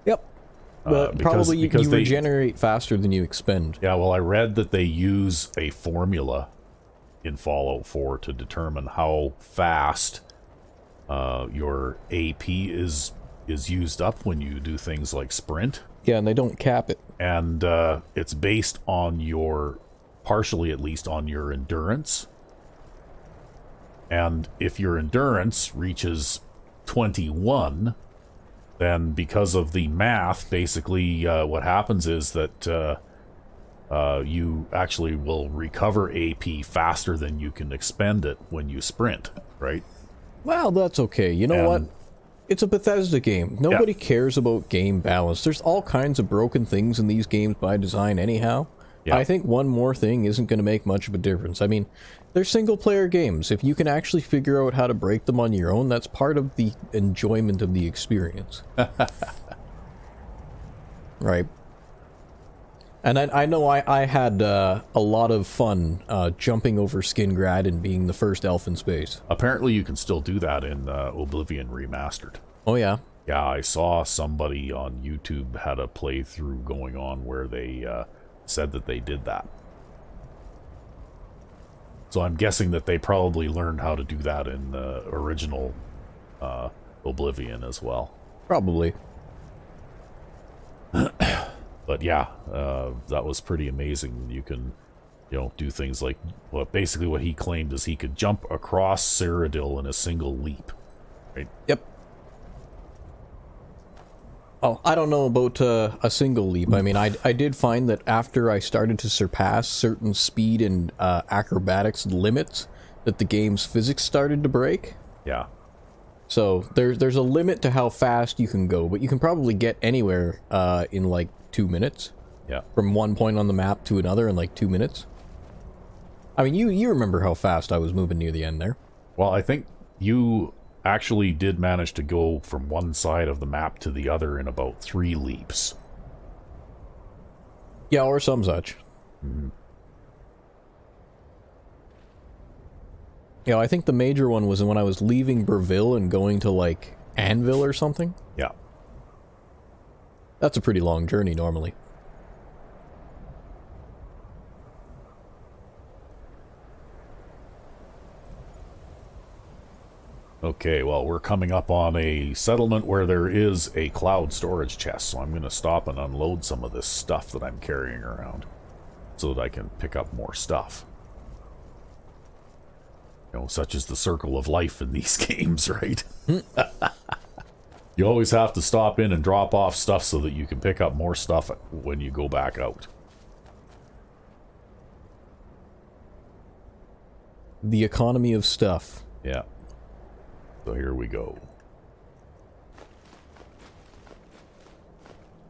Yep. But probably you they regenerate faster than you expend. Yeah, well, I read that they use a formula in Fallout 4 to determine how fast your AP is used up when you do things like sprint. Yeah, and they don't cap it. And it's based on your, partially at least, on your endurance. And if your endurance reaches 21, then because of the math, basically what happens is that you actually will recover AP faster than you can expend it when you sprint, right? Well, that's okay. You know what? It's a Bethesda game. Nobody cares about game balance. There's all kinds of broken things in these games by design anyhow. Yeah. I think one more thing isn't going to make much of a difference. I mean, they're single-player games. If you can actually figure out how to break them on your own, that's part of the enjoyment of the experience. Right. And I know I had a lot of fun jumping over Skingrad and being the first elf in space. Apparently you can still do that in Oblivion Remastered. Oh, yeah? Yeah, I saw somebody on YouTube had a playthrough going on where they said that they did that. So I'm guessing that they probably learned how to do that in the original Oblivion as well. Probably. But yeah, that was pretty amazing. You can, do things like, well, basically what he claimed is he could jump across Cyrodiil in a single leap. Right? Yep. Oh, I don't know about a single leap. I mean, I did find that after I started to surpass certain speed and acrobatics limits, that the game's physics started to break. Yeah. So there's a limit to how fast you can go, but you can probably get anywhere in like 2 minutes. Yeah. From one point on the map to another in like 2 minutes. I mean, you remember how fast I was moving near the end there. Well, I think you actually did manage to go from one side of the map to the other in about 3 leaps. Yeah, or some such. Mm-hmm. Yeah, I think the major one was when I was leaving Breville and going to, like, Anvil or something. Yeah. That's a pretty long journey, normally. Okay, well, we're coming up on a settlement where there is a cloud storage chest, so I'm going to stop and unload some of this stuff that I'm carrying around so that I can pick up more stuff. You know, such as the circle of life in these games, right? You always have to stop in and drop off stuff so that you can pick up more stuff when you go back out. The economy of stuff. Yeah. So here we go.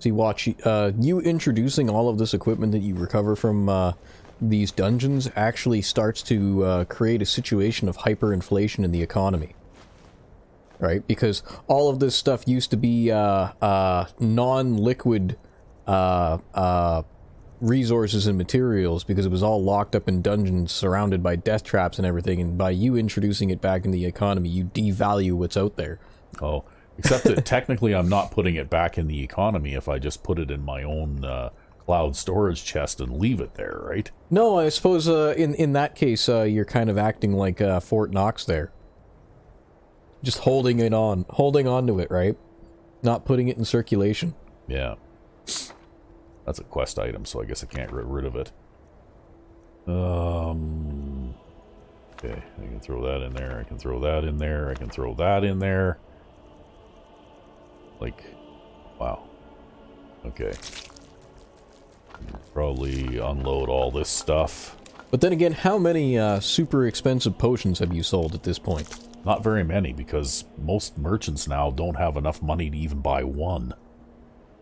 See, watch, you introducing all of this equipment that you recover from these dungeons actually starts to create a situation of hyperinflation in the economy. Right? Because all of this stuff used to be non-liquid resources and materials because it was all locked up in dungeons surrounded by death traps and everything, and by you introducing it back in the economy, you devalue what's out there. Oh, except that technically I'm not putting it back in the economy if I just put it in my own cloud storage chest and leave it there, right? No, I suppose in that case you're kind of acting like Fort Knox there. Just holding on to it, right? Not putting it in circulation. Yeah. That's a quest item, so I guess I can't get rid of it. Okay, I can throw that in there, I can throw that in there, I can throw that in there. Like, wow. Okay. Probably unload all this stuff. But then again, how many super expensive potions have you sold at this point? Not very many, because most merchants now don't have enough money to even buy one.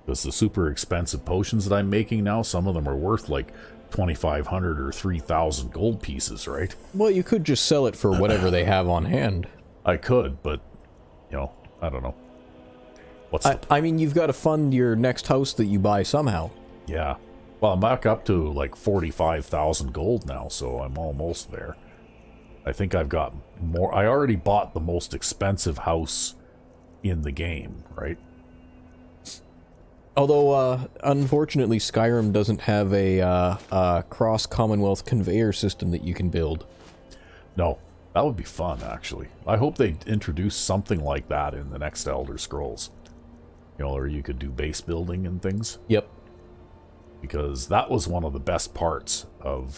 Because the super expensive potions that I'm making now, some of them are worth like 2,500 or 3,000 gold pieces, right? Well, you could just sell it for whatever they have on hand. I could, but, you know, I don't know. I mean, you've got to fund your next house that you buy somehow. Yeah. Well, I'm back up to like 45,000 gold now, so I'm almost there. I think I've got more. I already bought the most expensive house in the game, right? Although, unfortunately, Skyrim doesn't have a cross-Commonwealth conveyor system that you can build. No, that would be fun, actually. I hope they introduce something like that in the next Elder Scrolls. You know, or you could do base building and things. Yep. Because that was one of the best parts of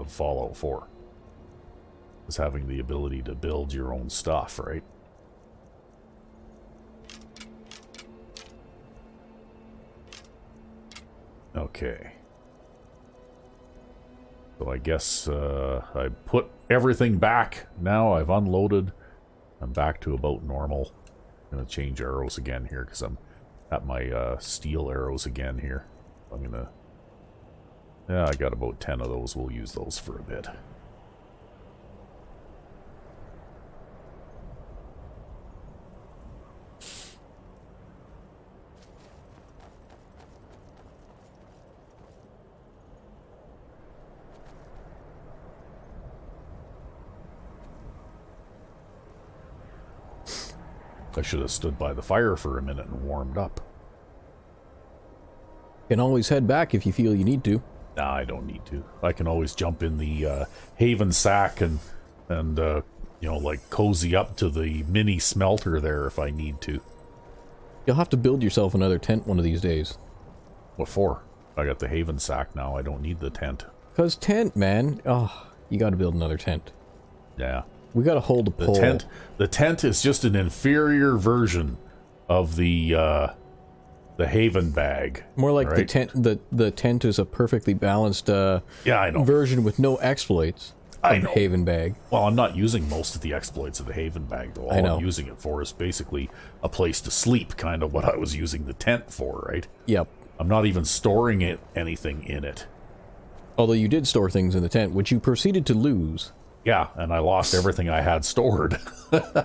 Fallout 4. Was having the ability to build your own stuff, right? Okay. So I guess I put everything back. Now I've unloaded. I'm back to about normal. I'm going to change arrows again here because I'm at my steel arrows again here. I'm going to... Yeah, I got about 10 of those. We'll use those for a bit. I should have stood by the fire for a minute and warmed up. You can always head back if you feel you need to. Nah, I don't need to. I can always jump in the Haven sack and you know, like cozy up to the mini smelter there if I need to. You'll have to build yourself another tent one of these days. What for? I got the Haven sack now. I don't need the tent. 'Cause tent, man. Oh, you gotta build another tent. Yeah. We gotta hold a pole. The tent is just an inferior version of the Haven bag. More like right? the tent is a perfectly balanced yeah, I know. version with no exploits I of the know. Haven bag. Well, I'm not using most of the exploits of the Haven bag, though. All I'm using it for is basically a place to sleep, kind of what I was using the tent for, right? Yep. I'm not even storing anything in it. Although you did store things in the tent, which you proceeded to lose. Yeah, and I lost everything I had stored. I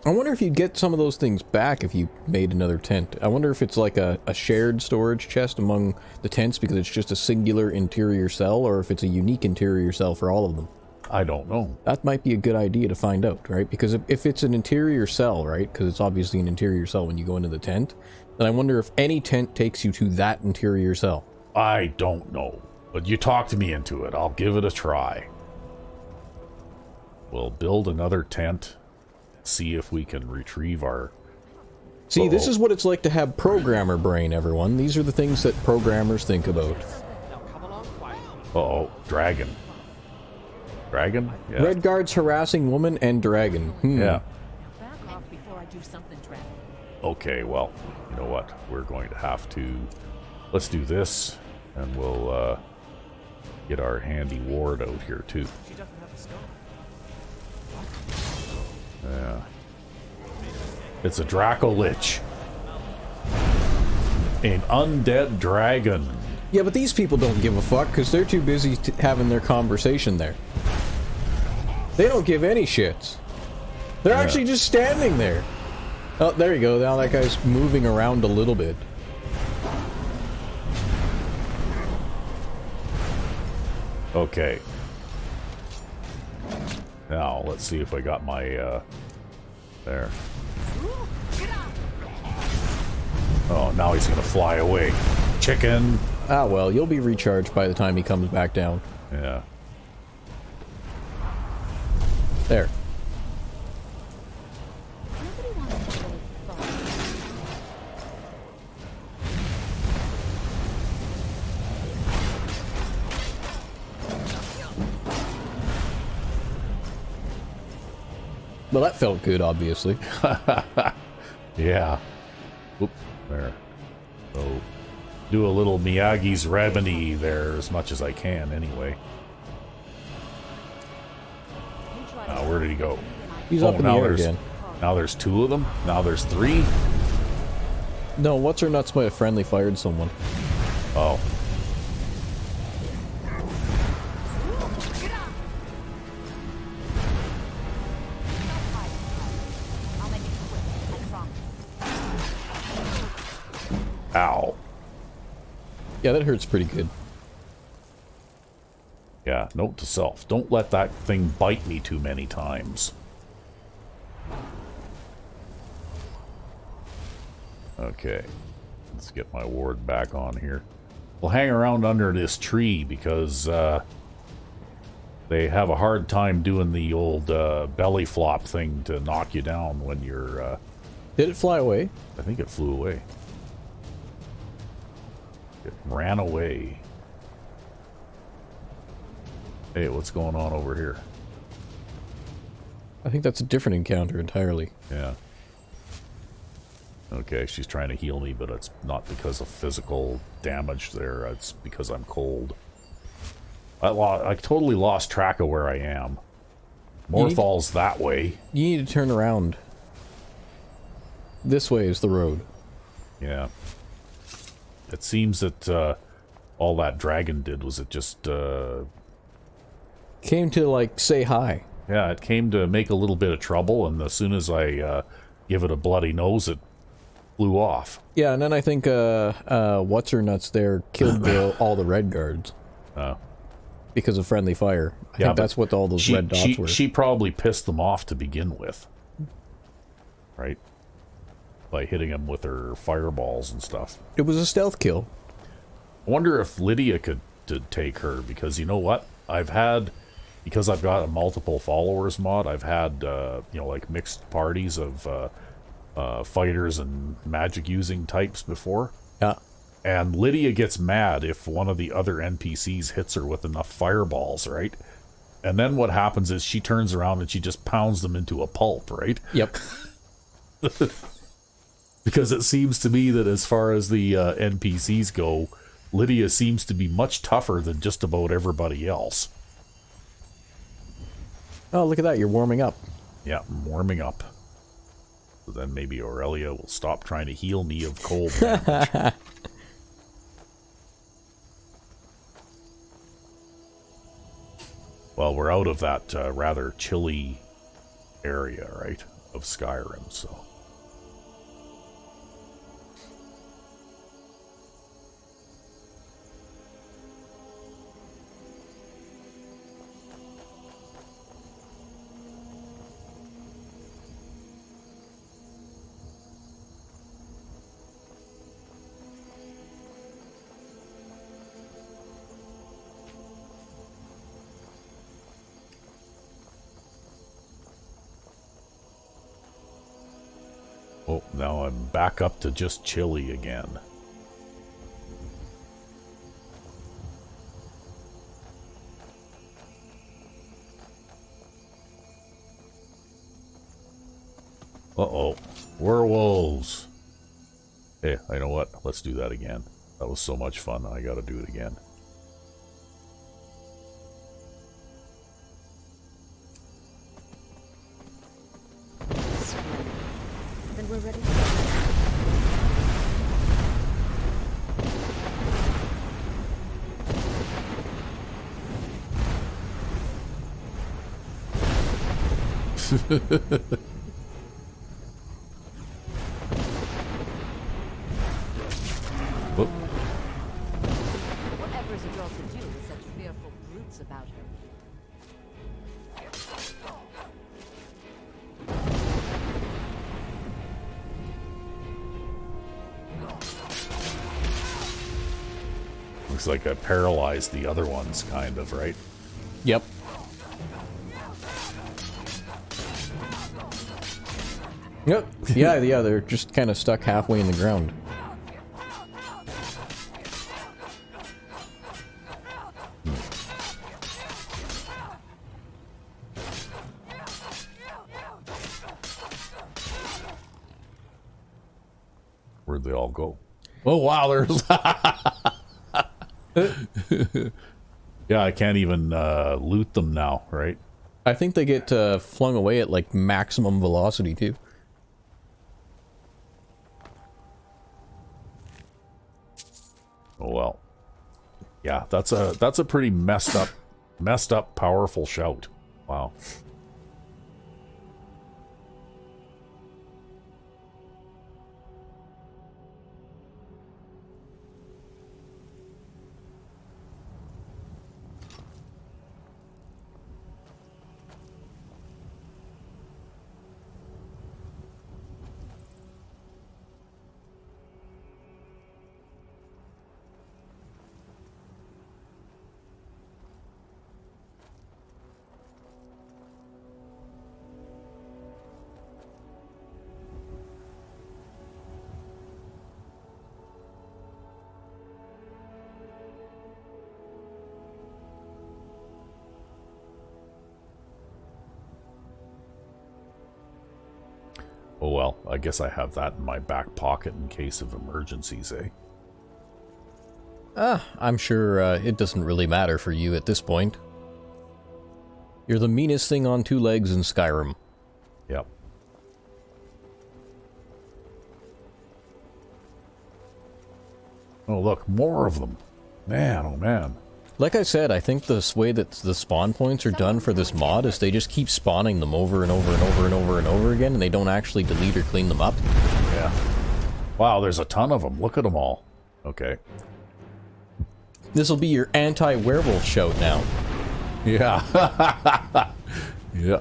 wonder if you'd get some of those things back if you made another tent. I wonder if it's like a shared storage chest among the tents because it's just a singular interior cell, or if it's a unique interior cell for all of them. I don't know. That might be a good idea to find out, right? Because if it's an interior cell, right, because it's obviously an interior cell when you go into the tent, then I wonder if any tent takes you to that interior cell. I don't know. But you talked me into it. I'll give it a try. We'll build another tent. see if we can retrieve our... See, this is what it's like to have programmer brain, everyone. These are the things that programmers think about. Uh-oh, dragon. Dragon? Yeah. Red guards harassing woman and dragon. Yeah. Back off before I do something dreadful. Okay, well, you know what? We're going to have to... Let's do this, and we'll get our handy ward out here, too. She doesn't have a scar. Yeah. It's a Dracolich. An undead dragon. Yeah, but these people don't give a fuck because they're too busy having their conversation there. They don't give any shits. They're actually just standing there. Oh, there you go. Now that guy's moving around a little bit. Okay. Now, let's see if I got my, there. Oh, now he's gonna fly away. Chicken! Ah, well, you'll be recharged by the time he comes back down. Yeah. There. Nobody wants to really fall. Well, that felt good, obviously. Yeah. Whoop. There. So, do a little Miyagi's Rabini there as much as I can, anyway. Now, where did he go? He's up in the now air there's again. now there's 2 of them. Now there's 3. No, what's her nuts might have friendly fired someone. Oh. I'll make it quick, I promise. Ow. Yeah, that hurts pretty good. Yeah, note to self. Don't let that thing bite me too many times. Okay. Let's get my ward back on here. We'll hang around under this tree because they have a hard time doing the old belly flop thing to knock you down when you're... Did it fly away? I think it flew away. It ran away. Hey, what's going on over here? I think that's a different encounter entirely. Yeah. Okay, she's trying to heal me, but it's not because of physical damage there. It's because I'm cold. I totally lost track of where I am. Morthal's that way. You need to turn around. This way is the road. Yeah. It seems that all that dragon did was it just... Came to, like, say hi. Yeah, it came to make a little bit of trouble, and as soon as I give it a bloody nose, it flew off. Yeah, and then I think, what's-her-nuts there killed all the red guards. Because of friendly fire. I think that's what all those red dots were. She probably pissed them off to begin with. Right? By hitting them with her fireballs and stuff. It was a stealth kill. I wonder if Lydia could take her, because you know what? Because I've got a multiple followers mod, I've had, you know, like mixed parties of fighters and magic using types before. Yeah. And Lydia gets mad if one of the other NPCs hits her with enough fireballs, right? And then what happens is she turns around and she just pounds them into a pulp, right? Yep. Because it seems to me that as far as the NPCs go, Lydia seems to be much tougher than just about everybody else. Oh, look at that. You're warming up. Yeah, I'm warming up. So then maybe Aurelia will stop trying to heal me of cold damage. Well, we're out of that rather chilly area, right, of Skyrim, so... now I'm back up to just chilly again. Uh-oh. Werewolves. Hey, I know what? Let's do that again. That was so much fun. I gotta do it again. Then we're ready. Whoop. Whatever is a girl to do with such fearful brutes about her? Looks like I paralyzed the other ones, kind of, right? Yep. Yep. Yeah, they're just kind of stuck halfway in the ground. Where'd they all go? Oh, wow, there's... Yeah, I can't even loot them now, right? I think they get flung away at like maximum velocity too. Oh well. Yeah, that's a pretty messed up powerful shout. Wow. Oh well, I guess I have that in my back pocket in case of emergencies, eh? I'm sure it doesn't really matter for you at this point. You're the meanest thing on two legs in Skyrim. Yep. Oh look, more of them. Man, oh man. Like I said, I think this way that the spawn points are done for this mod is they just keep spawning them over and over and over and over and over again, and they don't actually delete or clean them up. Yeah. Wow, there's a ton of them. Look at them all. Okay. This will be your anti-werewolf shout now. Yeah. Yeah.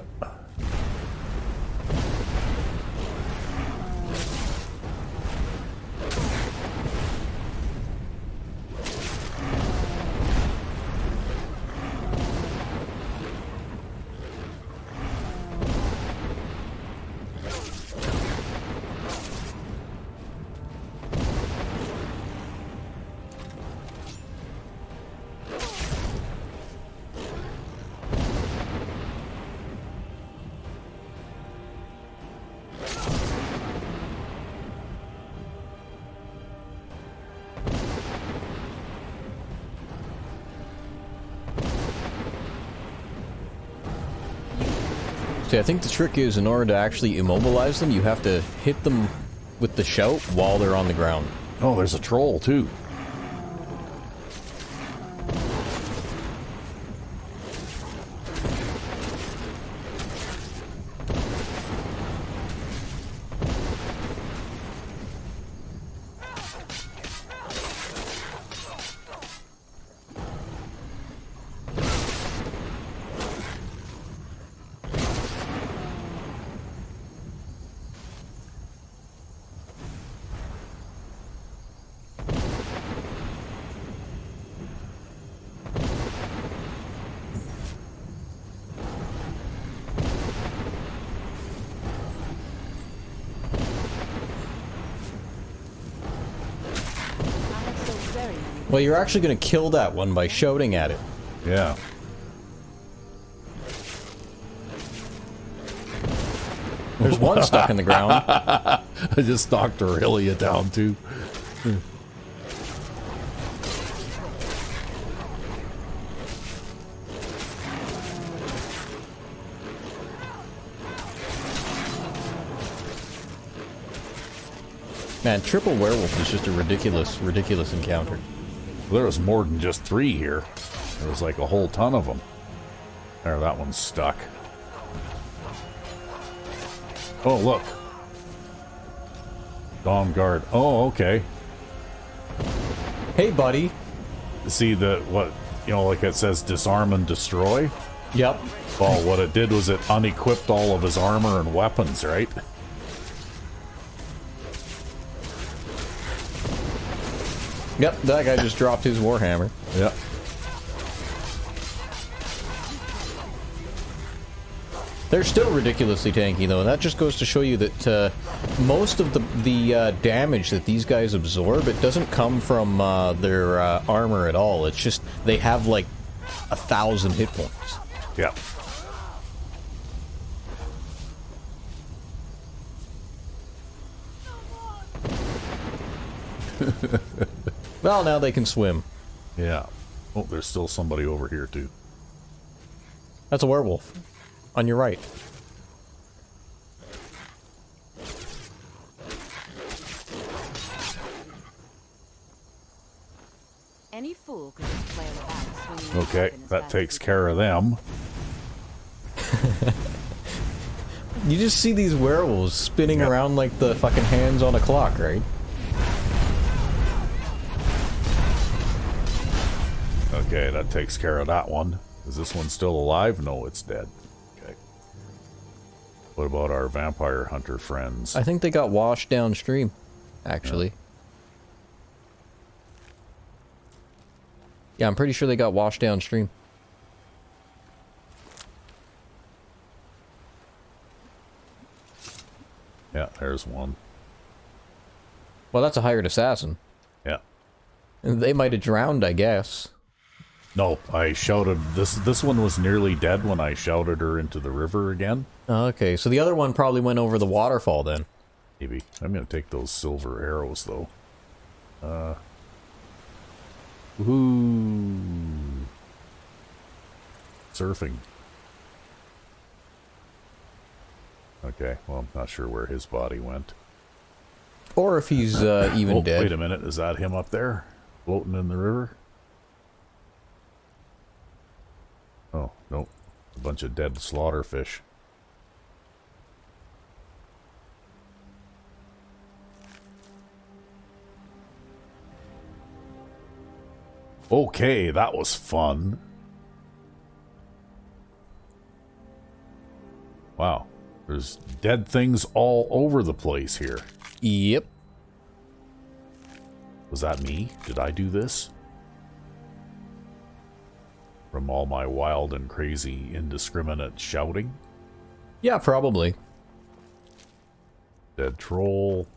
See, I think the trick is, in order to actually immobilize them, you have to hit them with the shout while they're on the ground. Oh, there's a troll too. Well, you're actually going to kill that one by shouting at it. Yeah. There's one stuck in the ground. I just knocked Aurelia down too. Man, triple werewolf is just a ridiculous, ridiculous encounter. There was more than just 3 here. There was like a whole ton of them. There, that one's stuck. Oh, look. Dawn Guard. Oh, okay. Hey, buddy. See what, like it says disarm and destroy? Yep. Well, what it did was it unequipped all of his armor and weapons, right? Yep, that guy just dropped his warhammer. Yep. They're still ridiculously tanky, though, and that just goes to show you that most of the damage that these guys absorb, it doesn't come from their armor at all. It's just they have, like, 1,000 hit points. Yep. Well, now they can swim. Yeah. Oh, there's still somebody over here, too. That's a werewolf. On your right. Any fool could just flail about swinging. Okay, that takes care of them. You just see these werewolves spinning around like the fucking hands on a clock, right? Okay, that takes care of that one. Is this one still alive? No, it's dead. Okay. What about our vampire hunter friends? I think they got washed downstream, actually. Yeah, I'm pretty sure they got washed downstream. Yeah, there's one. Well, that's a hired assassin. Yeah. And they might have drowned, I guess. No, I shouted... This one was nearly dead when I shouted her into the river again. Okay, so the other one probably went over the waterfall then. Maybe. I'm gonna take those silver arrows, though. Woohoo! Surfing. Okay, well, I'm not sure where his body went. Or if he's even dead. Wait a minute, is that him up there? Floating in the river? Oh, nope. A bunch of dead slaughterfish. Okay, that was fun. Wow. There's dead things all over the place here. Yep. Was that me? Did I do this? From all my wild and crazy, indiscriminate shouting? Yeah, probably. Dead troll.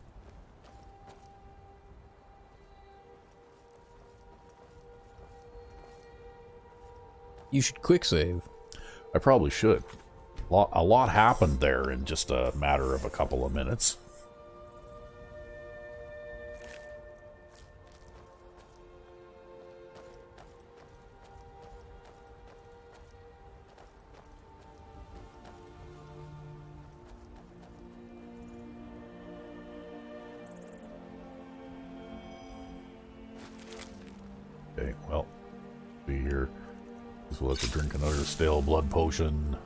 You should quick save. I probably should. A lot happened there in just a matter of a couple of minutes. Okay, well, be here. Guess we'll have to drink another stale blood potion.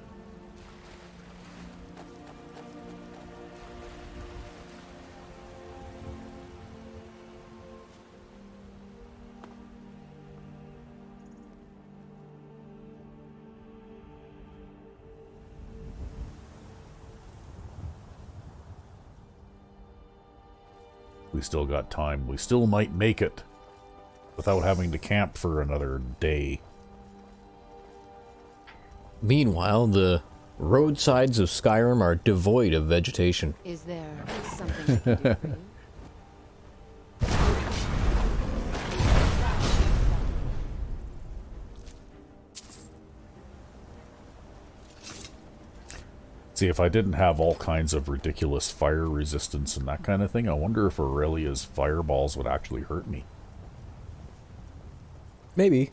We still got time. We still might make it without having to camp for another day. Meanwhile, the roadsides of Skyrim are devoid of vegetation. Is there something I can do for you? See, if I didn't have all kinds of ridiculous fire resistance and that kind of thing, I wonder if Aurelia's fireballs would actually hurt me. Maybe.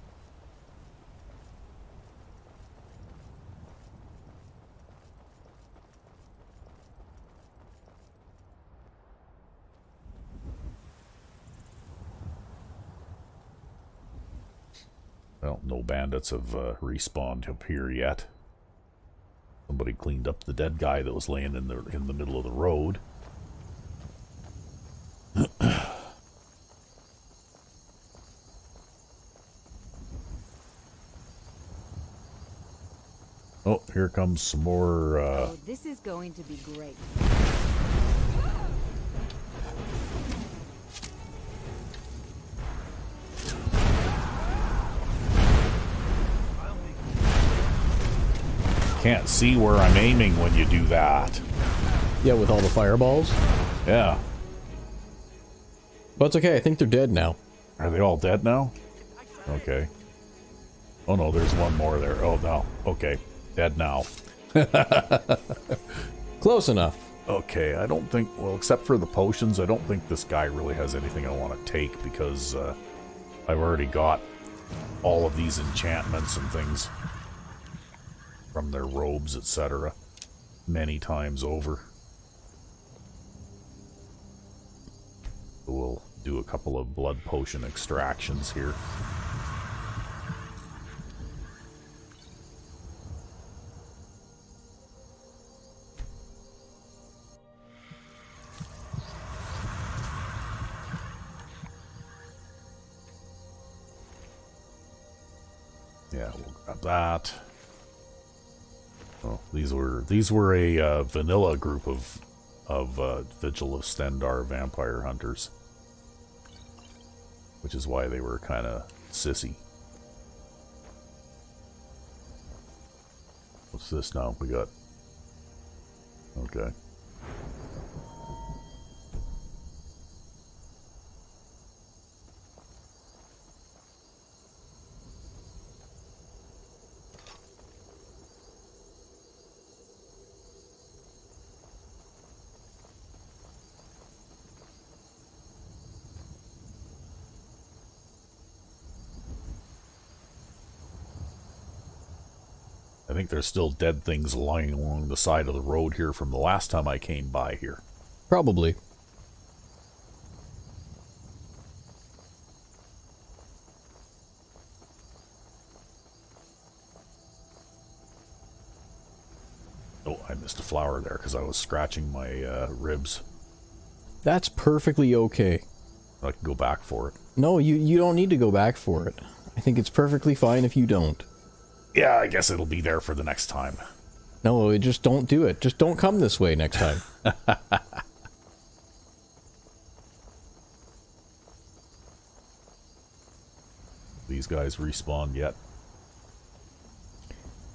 Well, no bandits have respawned up here yet. Somebody cleaned up the dead guy that was laying in the middle of the road. Oh, here comes some more. Oh, this is going to be great. Can't see where I'm aiming when you do that. Yeah, with all the fireballs. Yeah. But it's okay, I think they're dead now. Are they all dead now? Okay. Oh no, there's one more there. Oh no. Okay. Dead now. Close enough. Okay, I don't think, well, except for the potions, I don't think this guy really has anything I want to take because I've already got all of these enchantments and things from their robes, etc. many times over. So we'll do a couple of blood potion extractions here. Yeah, we'll grab that. Oh, these were a vanilla group of Vigil of Stendar vampire hunters, which is why they were kind of sissy. What's this now? We got. Okay. I think there's still dead things lying along the side of the road here from the last time I came by here. Probably. Oh, I missed a flower there because I was scratching my ribs. That's perfectly okay. I can go back for it. No, you don't need to go back for it. I think it's perfectly fine if you don't. Yeah, I guess it'll be there for the next time. No, just don't do it. Just don't come this way next time. These guys respawn yet?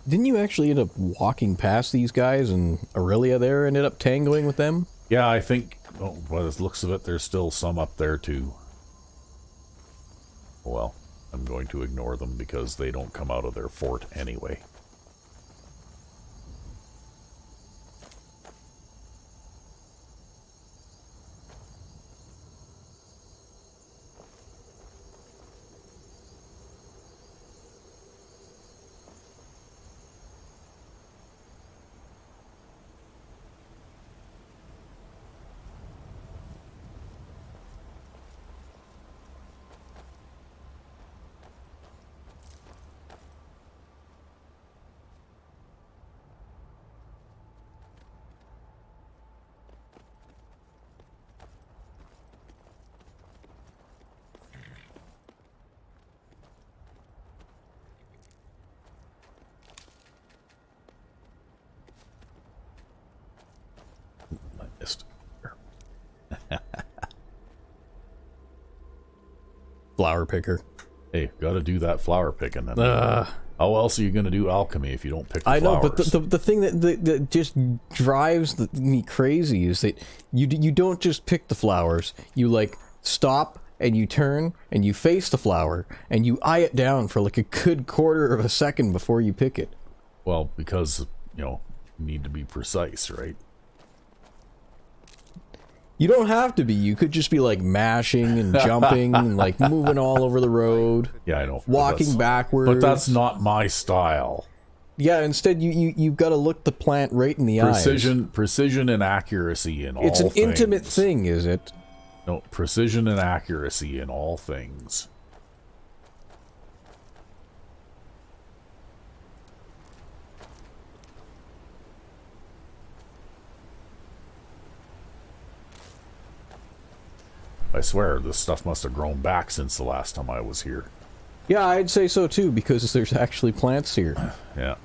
Didn't you actually end up walking past these guys and Aurelia there ended up tangoing with them? Yeah, I think, oh, by the looks of it, there's still some up there too. Well, I'm going to ignore them because they don't come out of their fort anyway. Flower picker. Hey, gotta do that flower picking. How else are you gonna do alchemy if you don't pick the I know, flowers? but the thing that just drives me crazy is that you don't just pick the flowers. You, like, stop and you turn and you face the flower and you eye it down for like a good quarter of a second before you pick it. Well, because, you know, need to be precise, right? You don't have to be. You could just be like mashing and jumping and like moving all over the road. Yeah, I know. Walking backwards. But that's not my style. Yeah, instead you've got to look the plant right in the eyes. Precision and accuracy in all things. It's an intimate thing, is it? No, precision and accuracy in all things. I swear, this stuff must have grown back since the last time I was here. Yeah, I'd say so too, because there's actually plants here. Yeah.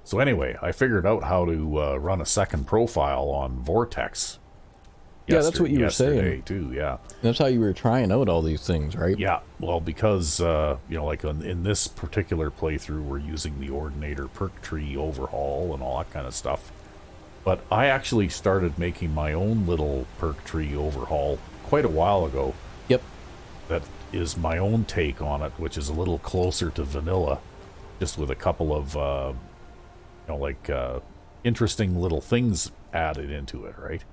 So anyway, I figured out how to run a second profile on Vortex. Yeah, that's what you were yesterday saying. too, yeah. That's how you were trying out all these things, right? Yeah, well, because, you know, like in this particular playthrough, we're using the Ordinator perk tree overhaul and all that kind of stuff. But I actually started making my own little perk tree overhaul quite a while ago. Yep. That is my own take on it, which is a little closer to vanilla, just with a couple of, you know, like, interesting little things added into it, right?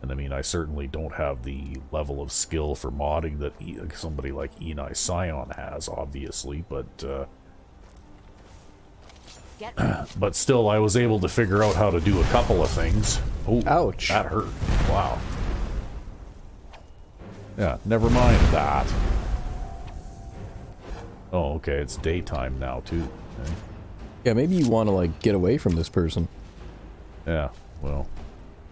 And I mean, I certainly don't have the level of skill for modding that somebody like Enai Scion has, obviously, but but still, I was able to figure out how to do a couple of things. Oh, ouch! That hurt. Wow. Yeah, never mind that. Oh, okay, it's daytime now too. Okay. Yeah, maybe you want to like get away from this person. Yeah, well.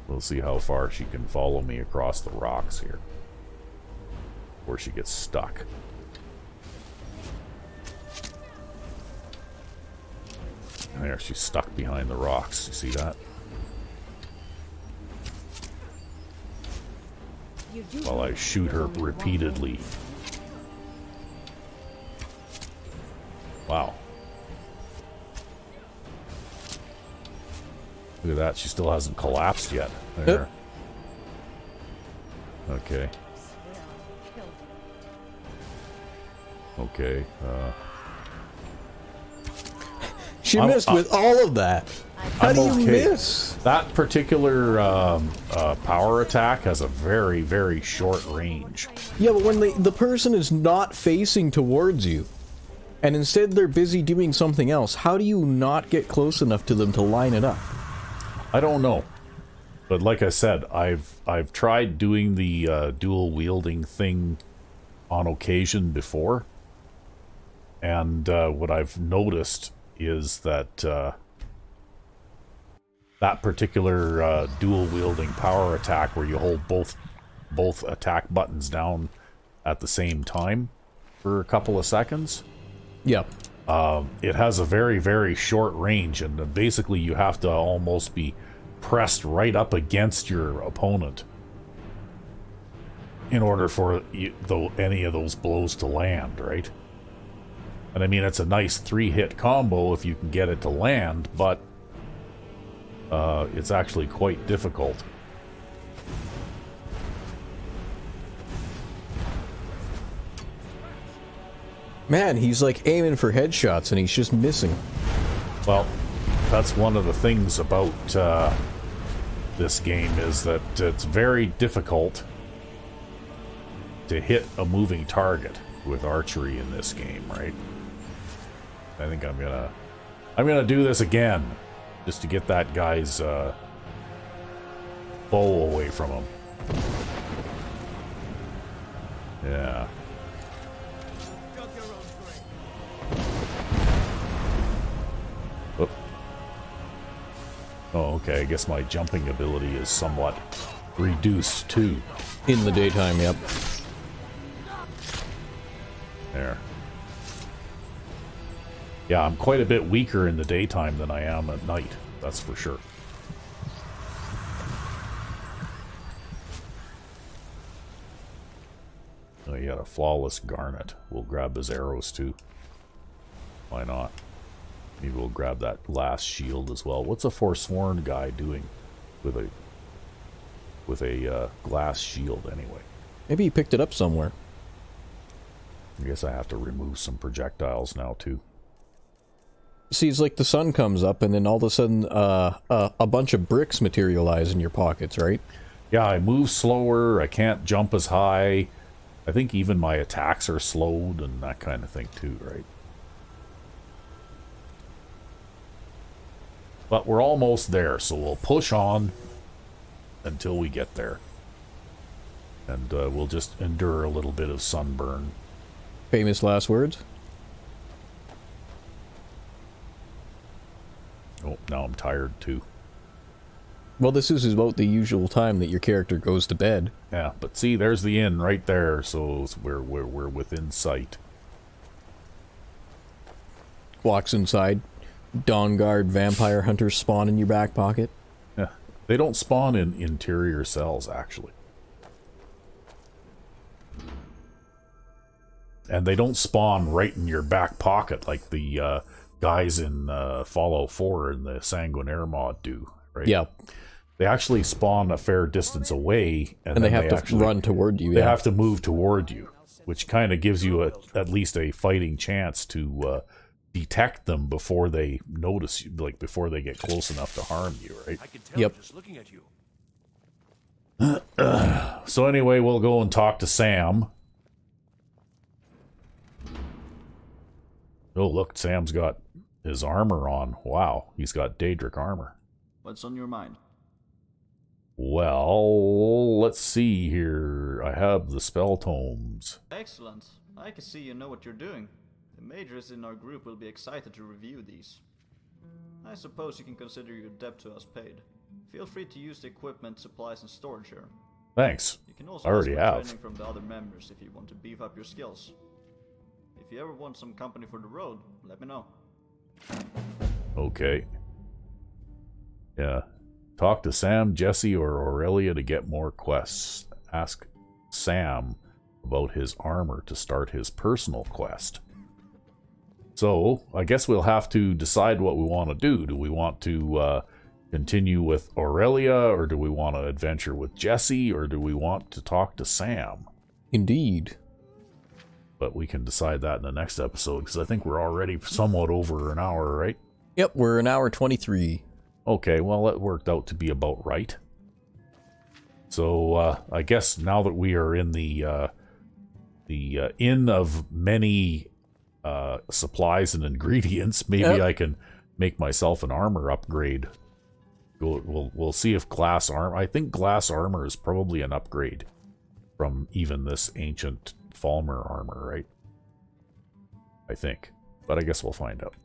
We'll see how far she can follow me across the rocks here. Before she gets stuck. There, she's stuck behind the rocks. You see that? While I shoot her repeatedly. Wow. Look at that, she still hasn't collapsed yet. There. Okay. Okay, She missed with all of that. How do you miss? That particular power attack has a very, very short range. Yeah, but when the person is not facing towards you, and instead they're busy doing something else, how do you not get close enough to them to line it up? I don't know, but like I said, I've tried doing the dual wielding thing on occasion before, and what I've noticed is that that particular dual wielding power attack, where you hold both attack buttons down at the same time for a couple of seconds. Yep. It has a very, very short range, and basically you have to almost be pressed right up against your opponent in order for any of those blows to land, right? And I mean, it's a nice 3-hit combo if you can get it to land, but it's actually quite difficult. Man, he's like aiming for headshots and he's just missing. Well, that's one of the things about this game, is that it's very difficult to hit a moving target with archery in this game, right? I think I'm gonna do this again just to get that guy's bow away from him. Yeah. Oh, okay, I guess my jumping ability is somewhat reduced, too. In the daytime, yep. There. Yeah, I'm quite a bit weaker in the daytime than I am at night, that's for sure. Oh, he had a flawless garnet. We'll grab his arrows too. Why not? Maybe we'll grab that glass shield as well. What's a Forsworn guy doing with a glass shield anyway? Maybe he picked it up somewhere. I guess I have to remove some projectiles now too. See, it's like the sun comes up and then all of a sudden a bunch of bricks materialize in your pockets, right? Yeah, I move slower. I can't jump as high. I think even my attacks are slowed and that kind of thing too, right? But we're almost there, so we'll push on until we get there. And we'll just endure a little bit of sunburn. Famous last words. Oh, now I'm tired too. Well, this is about the usual time that your character goes to bed. Yeah, but see, there's the inn right there, so we're within sight. Walks inside. Dawn Guard vampire hunters spawn in your back pocket. Yeah, they don't spawn in interior cells, actually. And they don't spawn right in your back pocket like the guys in Fallout 4 and the Sanguinaire mod do, right? Yeah. They actually spawn a fair distance away, and And they then have to run toward you. They Yeah. have to move toward you, which kind of gives you at least a fighting chance to detect them before they notice you, like before they get close enough to harm you, right? I can tell Yep. just looking at you. So anyway, we'll go and talk to Sam. Oh, look, Sam's got his armor on. Wow, he's got Daedric armor. What's on your mind? Well, let's see here. I have the spell tomes. Excellent. I can see you know what you're doing. The majors in our group will be excited to review these. I suppose you can consider your debt to us paid. Feel free to use the equipment, supplies, and storage here. Thanks. You can also I already ask for have. training from the other members if you want to beef up your skills. If you ever want some company for the road, let me know. Okay. Yeah. Talk to Sam, Jesse, or Aurelia to get more quests. Ask Sam about his armor to start his personal quest. So, I guess we'll have to decide what we want to do. Do we want to continue with Aurelia, or do we want to adventure with Jesse, or do we want to talk to Sam? Indeed. But we can decide that in the next episode, because I think we're already somewhat over an hour, right? Yep, we're an hour 23. Okay, well, that worked out to be about right. So, I guess now that we are in the inn of many supplies and ingredients, maybe Yep. I can make myself an armor upgrade. We'll see if glass armor... I think glass armor is probably an upgrade from even this ancient Falmer armor, right? I think. But I guess we'll find out.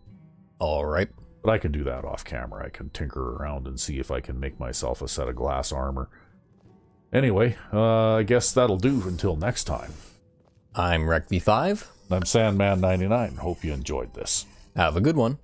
Alright. But I can do that off camera. I can tinker around and see if I can make myself a set of glass armor. Anyway, I guess that'll do until next time. I'm RecV5. I'm Sandman99. Hope you enjoyed this. Have a good one.